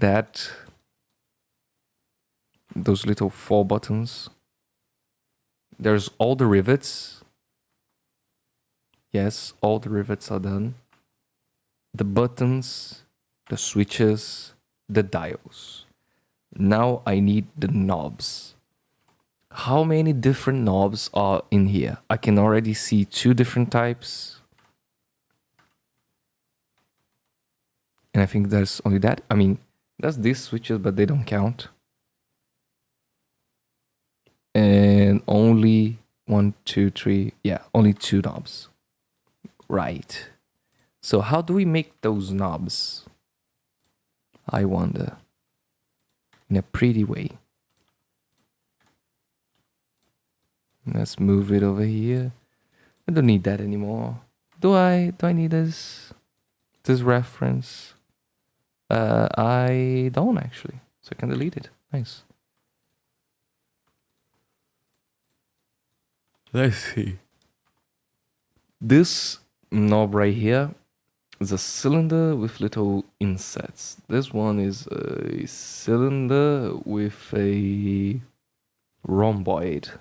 those little 4 buttons. There's all the rivets. Yes, all the rivets are done. The buttons, the switches, the dials. Now I need the knobs. How many different knobs are in here? I can already see 2 different types. And I think there's only that. I mean, that's these switches, but they don't count. And only 1, 2, 3. Yeah, only 2 knobs. Right. So how do we make those knobs? I wonder. in a pretty way. Let's move it over here. I don't need that anymore. Do I need this reference? I don't actually, so I can delete it. Nice. Let's see. This knob right here is a cylinder with little insets. This one is a cylinder with a rhomboid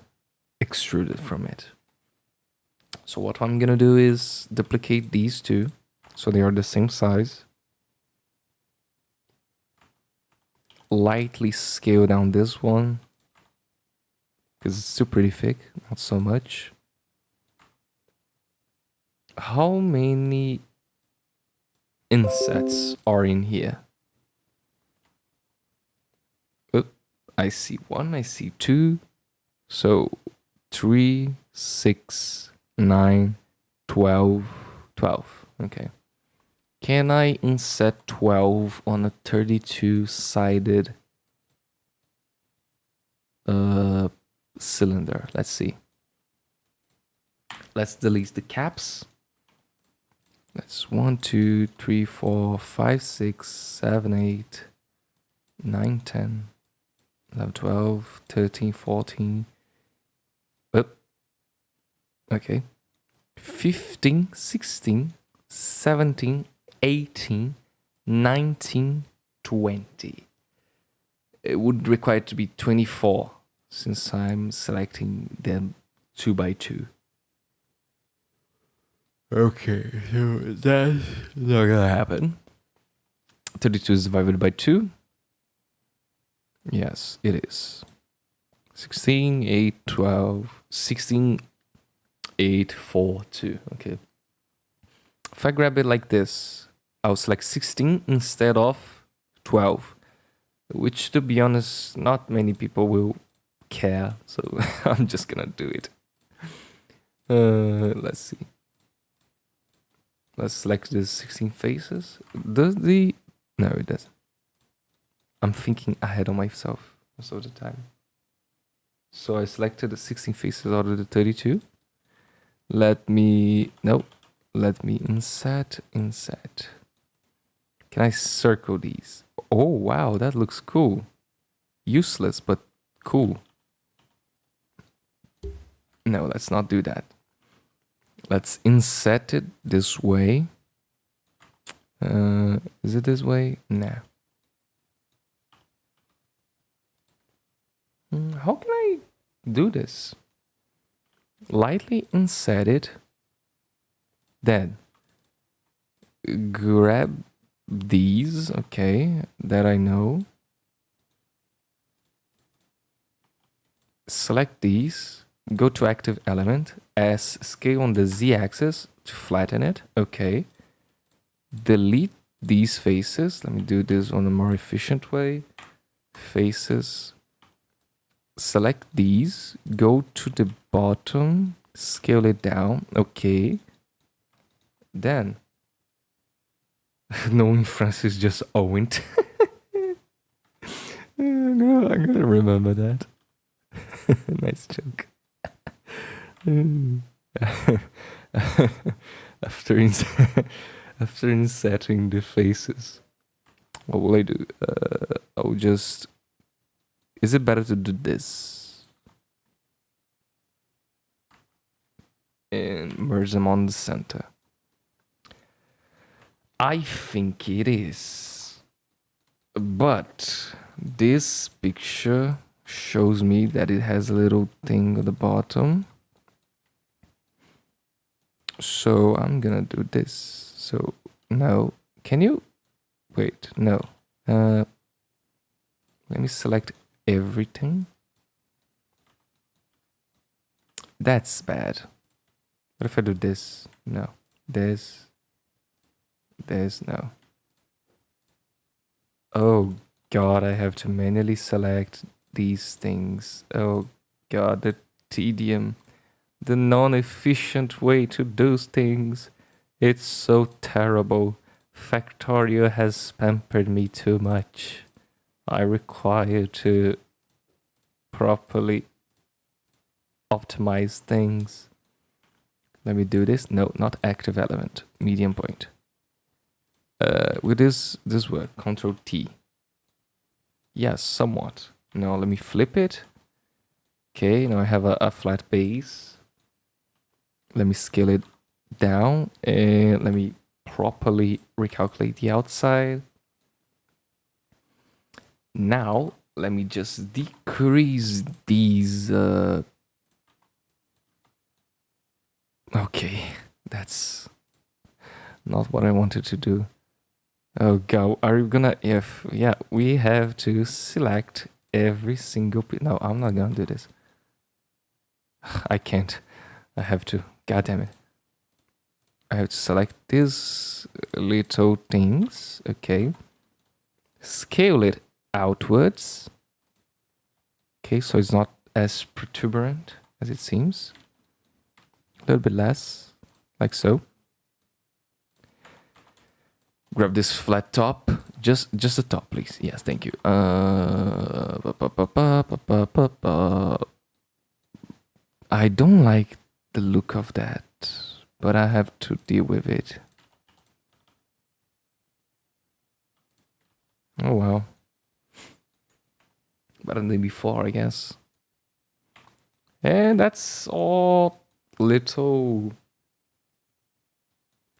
extruded from it. So what I'm gonna do is duplicate these two so they are the same size. Lightly scale down this one because it's still pretty thick, not so much. How many insets are in here? Oh, I see one, I see two. So 3, 6, 9, 12, 12. Okay. Can I inset 12 on a 32-sided cylinder? Let's see. Let's delete the caps. That's 1, 2, 3, 4, 5, 6, 7, 8, 9, 10, 11, 12, 13, 14. Okay. 15, 16, 17, 18, 19, 20. It would require to be 24 since I'm selecting them 2 by 2. Okay, so that's not gonna happen. 32 is divided by 2. Yes, it is. 16, 8, 12, 16, 8, 4, 2. Okay. If I grab it like this, I'll select 16 instead of 12, which, to be honest, not many people will care, so I'm just gonna do it. Let's see. Let's select the 16 faces. No, it doesn't. I'm thinking ahead of myself most of the time. So I selected the 16 faces out of the 32. Let me inset. Can I circle these? Oh, wow, that looks cool. Useless, but cool. No, let's not do that. Let's inset it this way. Is it this way? No. How can I do this? Lightly inset it. Then grab these. Okay, that I know. Select these. Go to active element. S scale on the z-axis to flatten it. Okay. Delete these faces. Let me do this on a more efficient way. Faces. Select these. Go to the bottom. Scale it down. Okay. Then. Knowing Francis just owned. I'm gonna remember that. Nice joke. After insetting the faces, what will I do? I'll just... Is it better to do this? And merge them on the center. I think it is. But this picture shows me that it has a little thing at the bottom. So I'm gonna do this. So no, can you wait? No. Let me select everything. That's bad. What if I do this? No. This. No. Oh God, I have to manually select these things. Oh God, the tedium. The non-efficient way to do things. It's so terrible. Factorio has pampered me too much. I require to properly optimize things. Let me do this. No, not active element. Medium point. With this word, Control T. Yes, somewhat. Now let me flip it. Okay, now I have a flat base. Let me scale it down and let me properly recalculate the outside. Now let me just decrease these. Okay, that's not what I wanted to do. Oh god, are you gonna, yeah, we have to select every single no, I'm not gonna do this. I can't. I have to. God damn it. I have to select these little things. Okay. Scale it outwards. Okay, so it's not as protuberant as it seems. A little bit less, like so. Grab this flat top. Just the top, please. Yes, thank you. I don't like the look of that, but I have to deal with it. Oh well. Better than before, I guess. And that's all little...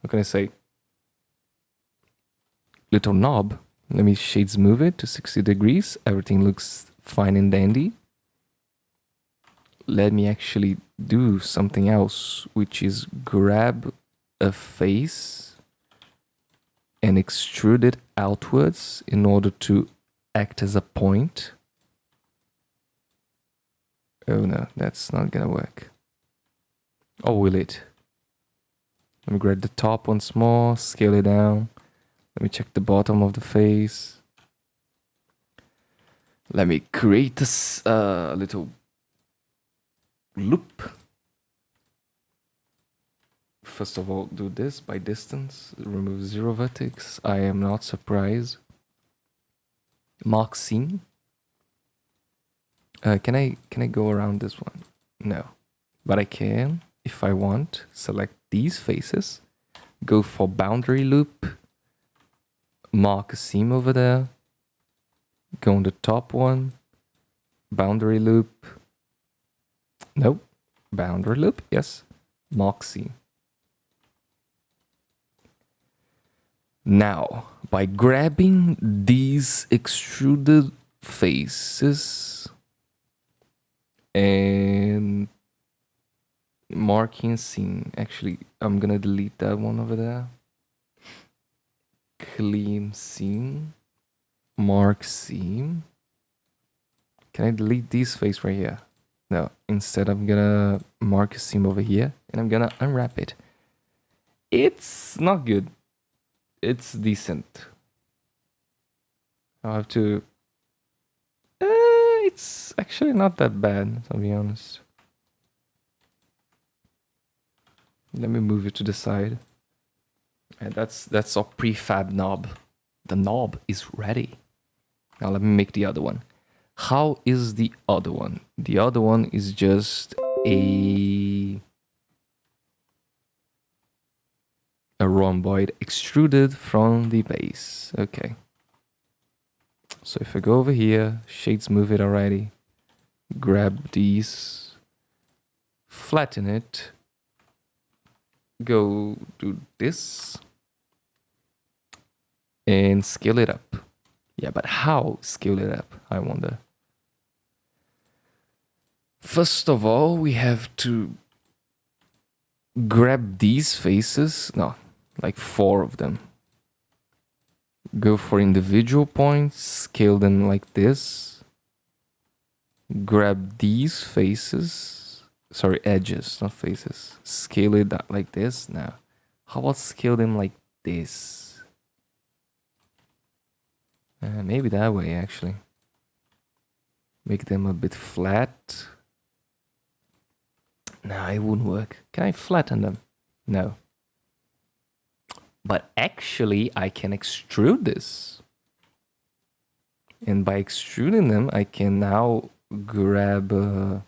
What can I say? Little knob. Let me shades move it to 60 degrees. Everything looks fine and dandy. Let me actually do something else, which is grab a face and extrude it outwards in order to act as a point. Oh no, that's not gonna work. Or will it? Let me grab the top once more, scale it down. Let me check the bottom of the face. Let me create this little loop. First of all, do this by distance. Remove 0 vertex. I am not surprised. Mark scene. Can I go around this one? No, but I can if I want. Select these faces. Go for boundary loop. Mark a seam over there. Go on the top one. Boundary loop. Nope. Boundary loop. Yes. Mark seam. Now, by grabbing these extruded faces and marking seam. Actually, I'm gonna delete that one over there. Clean seam. Mark seam. Can I delete these face right here? No. Instead, I'm gonna mark a seam over here and I'm gonna unwrap it. It's not good. It's decent. I'll have to... it's actually not that bad, to be honest. Let me move it to the side. And that's our prefab knob. The knob is ready. Now let me make the other one. How is the other one? The other one is just a rhomboid extruded from the base. Okay. So if I go over here, shades move it already. Grab these, flatten it, go do this, and scale it up. Yeah, but how scale it up, I wonder. First of all, we have to grab these faces. No, like 4 of them. Go for individual points, scale them like this. Grab these faces. Sorry, edges, not faces. Scale it like this. Now, how about scale them like this? Maybe that way, actually. Make them a bit flat. Nah, it wouldn't work. Can I flatten them? No. But actually, I can extrude this. And by extruding them, I can now grab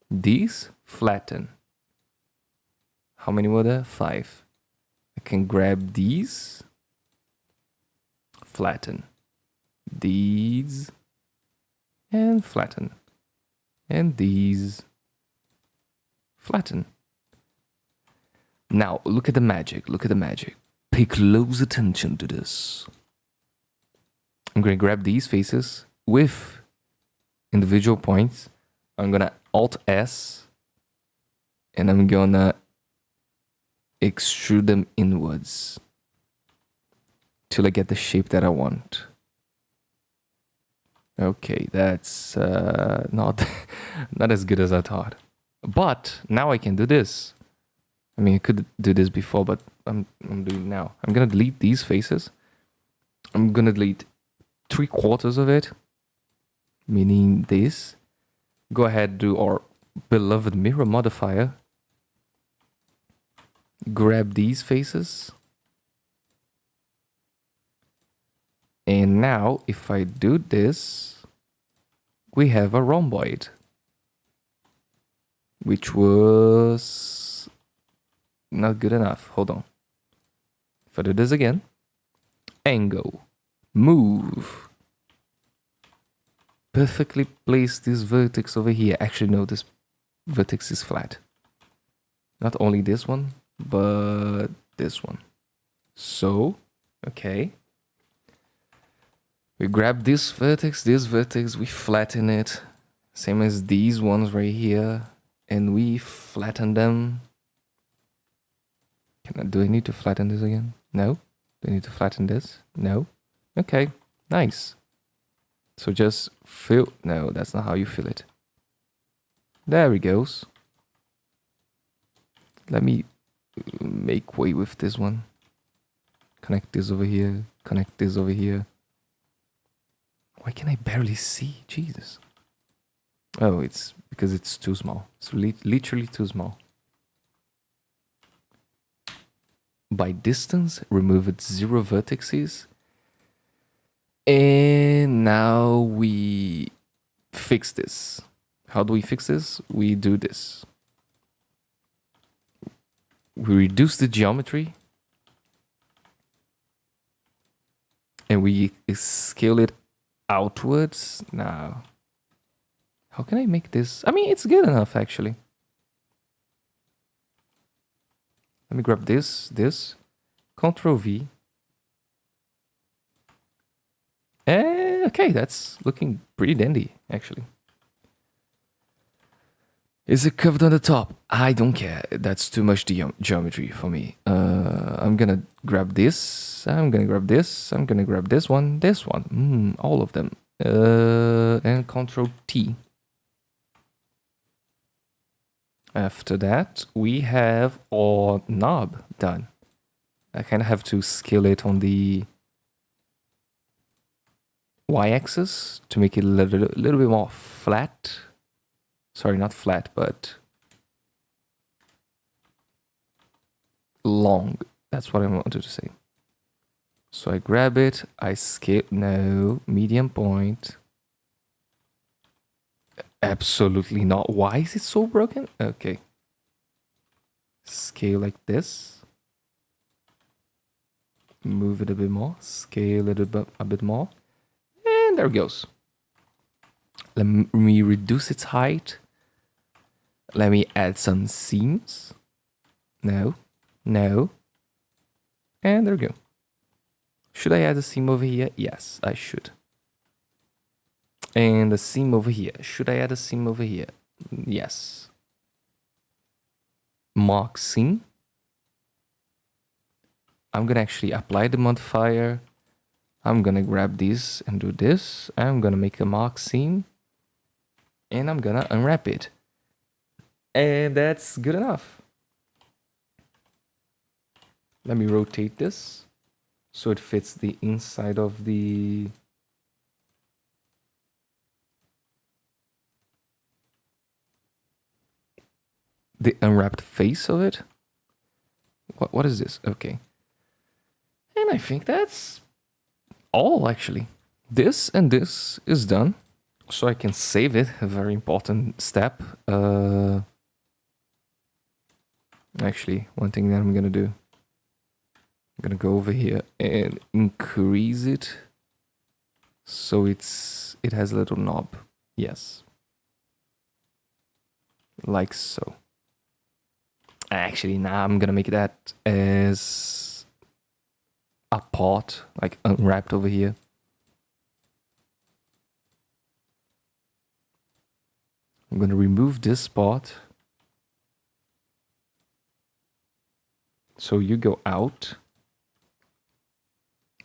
these, flatten. How many were there? 5. I can grab these, flatten. These, and flatten. And these, flatten. Now, look at the magic. Look at the magic. Pay close attention to this. I'm going to grab these faces with individual points. I'm going to Alt-S. And I'm going to extrude them inwards. Till I get the shape that I want. Okay, that's not as good as I thought. But now I can do this. I mean, I could do this before, but I'm doing it now. I'm gonna delete these faces. I'm gonna delete 3/4 of it, meaning this. Go ahead, do our beloved mirror modifier. Grab these faces. And now, if I do this, we have a rhomboid, which was not good enough. Hold on. If I do this again, angle, move, perfectly place this vertex over here. Actually, no, this vertex is flat. Not only this one, but this one. So, okay. We grab this vertex, we flatten it. Same as these ones right here. And we flatten them. Do I need to flatten this again? No. Do I need to flatten this? No. Okay, nice. So just fill. No, that's not how you fill it. There it goes. Let me make way with this one. Connect this over here. Connect this over here. Why can I barely see? Jesus. Oh, it's because it's too small. It's literally too small. By distance, remove its 0 vertices. And now we fix this. How do we fix this? We do this. We reduce the geometry. And we scale it outwards. Now, how can I make this? I mean, it's good enough, actually. Let me grab this, Ctrl V. Okay, that's looking pretty dandy, actually. Is it curved on the top? I don't care. That's too much geometry for me. I'm gonna grab this. I'm gonna grab this. I'm gonna grab this one. All of them. And Ctrl T. After that, we have our knob done. I kind of have to scale it on the y-axis to make it a little bit more flat. Sorry, not flat, but long. That's what I wanted to say. So I grab it, I scale, no, medium point. Absolutely not. Why is it so broken? Okay. Scale like this. Move it a bit more. Scale it a bit more. And there it goes. Let me reduce its height. Let me add some seams. No. No. And there we go. Should I add a seam over here? Yes, I should. And a seam over here. Should I add a seam over here? Yes. Mark seam. I'm gonna actually apply the modifier. I'm gonna grab this and do this. I'm gonna make a mark seam. And I'm gonna unwrap it. And that's good enough. Let me rotate this so it fits the inside of the unwrapped face of it. What is this? Okay. And I think that's all, actually. This and this is done. So I can save it, a very important step. Actually, one thing that I'm gonna do. I'm gonna go over here and increase it. So it has a little knob. Yes. Like so. Actually, now I'm gonna make that as a pot, like unwrapped over here. I'm gonna remove this pot. So you go out.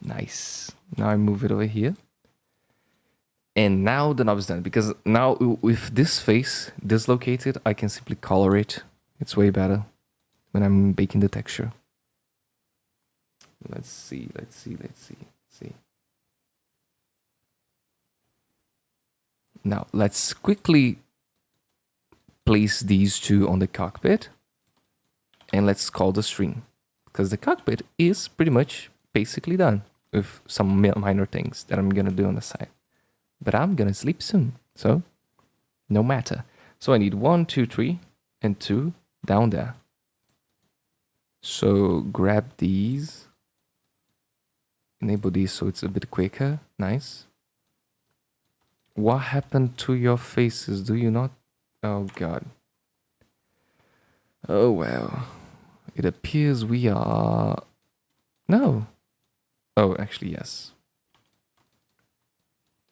Nice. Now I move it over here. And now the knob is done, because now with this face dislocated, I can simply color it. It's way better when I'm baking the texture. Let's see. Now let's quickly place these two on the cockpit. And let's call the string, because the cockpit is pretty much basically done with some minor things that I'm gonna do on the side. But I'm gonna sleep soon, so no matter. So I need 1, 2, 3, and 2 down there. So grab these, enable these so it's a bit quicker. Nice. What happened to your faces? Do you not? Oh god. Oh well. It appears we are... No. Oh, actually, yes.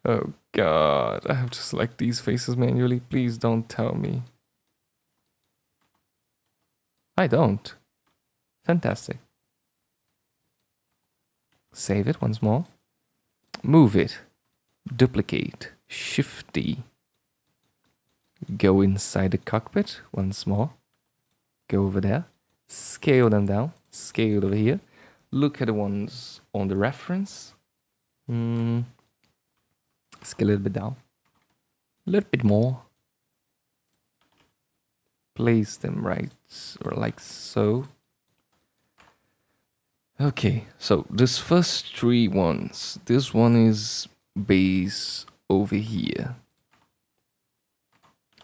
Oh god, I have to select these faces manually. Please don't tell me. I don't. Fantastic. Save it once more. Move it. Duplicate. Shift D. Go inside the cockpit once more. Go over there. Scale them down. Scale over here. Look at the ones on the reference. Scale a little bit down. A little bit more. Place them right, or like so. Okay, so this first 3 ones. This one is base over here.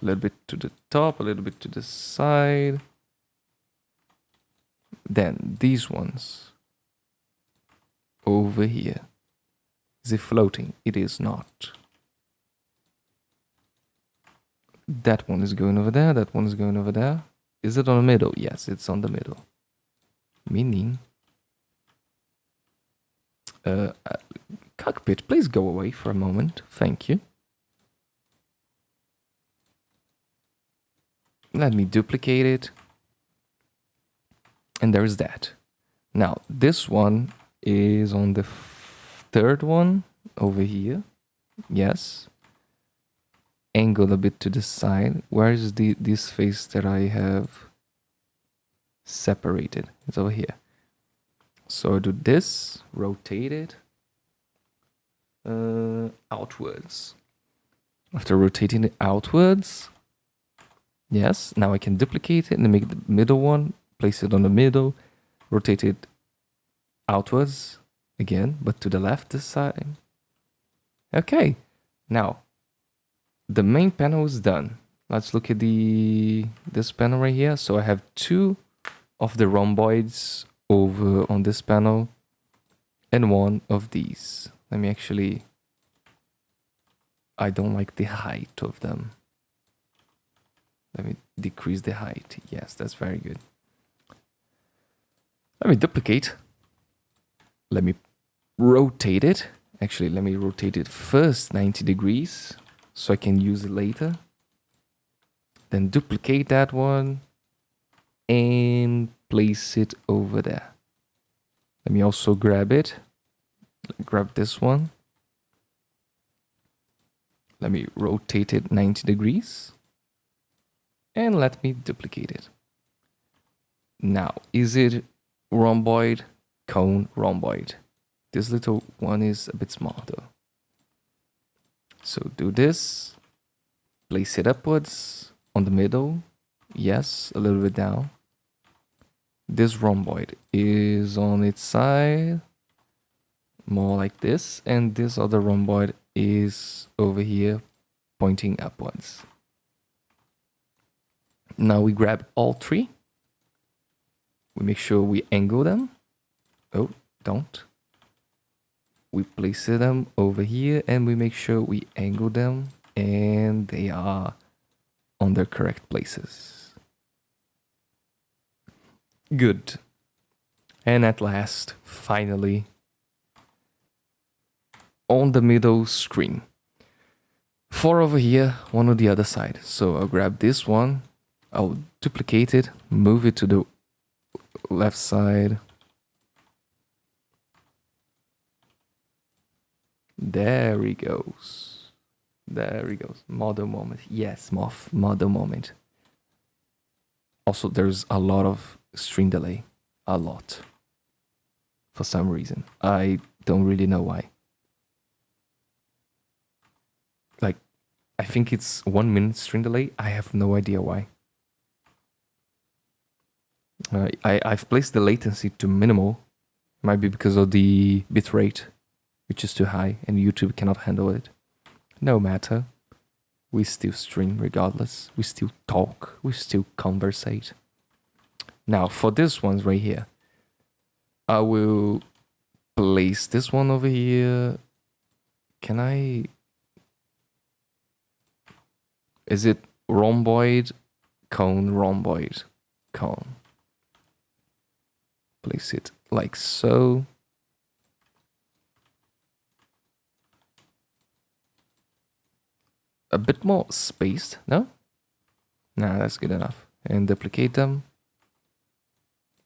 A little bit to the top, a little bit to the side. Then these ones over here. Is it floating? It is not. That one is going over there, that one is going over there. Is it on the middle? Yes, it's on the middle. Meaning... cockpit, please go away for a moment. Thank you. Let me duplicate it. And there is that. Now, this one is on the 3rd one over here. Yes. Angle a bit to the side. Where is this face that I have separated? It's over here. So I do this, rotate it outwards. After rotating it outwards, yes, now I can duplicate it and make the middle one, place it on the middle, rotate it outwards again, but to the left this side. Okay, now the main panel is done. Let's look at this panel right here. So I have 2 of the rhomboids over on this panel and 1 of these. Let me actually... I don't like the height of them. Let me decrease the height. Yes, that's very good. Let me duplicate. Let me rotate it. Actually, let me rotate it first 90 degrees so I can use it later. Then duplicate that one and place it over there. Let me also grab it. Grab this one. Let me rotate it 90 degrees. And let me duplicate it. Now, is it rhomboid, cone, rhomboid? This little one is a bit small though. So do this. Place it upwards on the middle. Yes, a little bit down. This rhomboid is on its side. more like this, and this other rhomboid is over here pointing upwards. Now we grab all three. We make sure we angle them. Oh, don't. We place them over here and we make sure we angle them and they are on their correct places. Good. And at last, finally, on the middle screen. 4 over here, 1 on the other side. So I'll grab this one, I'll duplicate it, move it to the left side. There he goes. There he goes. Model moment. Yes, model moment. Also, there's a lot of string delay. A lot. For some reason. I don't really know why. Like, I think it's 1 minute string delay. I have no idea why. I've placed the latency to minimal. Might be because of the bitrate, which is too high, and YouTube cannot handle it. No matter. We still stream regardless. We still talk. We still conversate. Now, for this ones right here, I will place this one over here. Can I... Is it rhomboid, cone, rhomboid, cone? Place it like so. A bit more spaced, no? Nah, that's good enough. And duplicate them.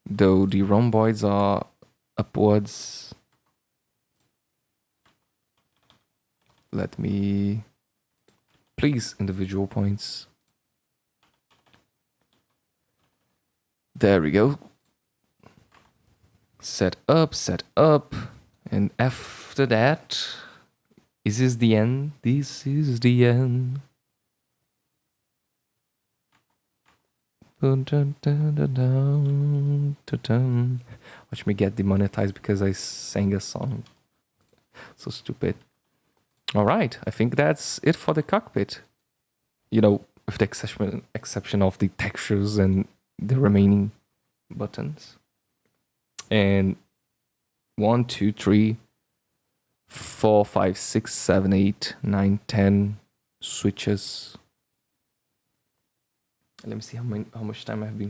Though the rhomboids are upwards. Let me... Please, individual points. There we go. Set up. And after that... Is this the end? This is the end. Watch me get demonetized because I sang a song. So stupid. Alright, I think that's it for the cockpit. You know, with the exception of the textures and the remaining buttons. And 1, 2, 3... 4, 5, 6, 7, 8, 9, 10 switches. Let me see how much time I've been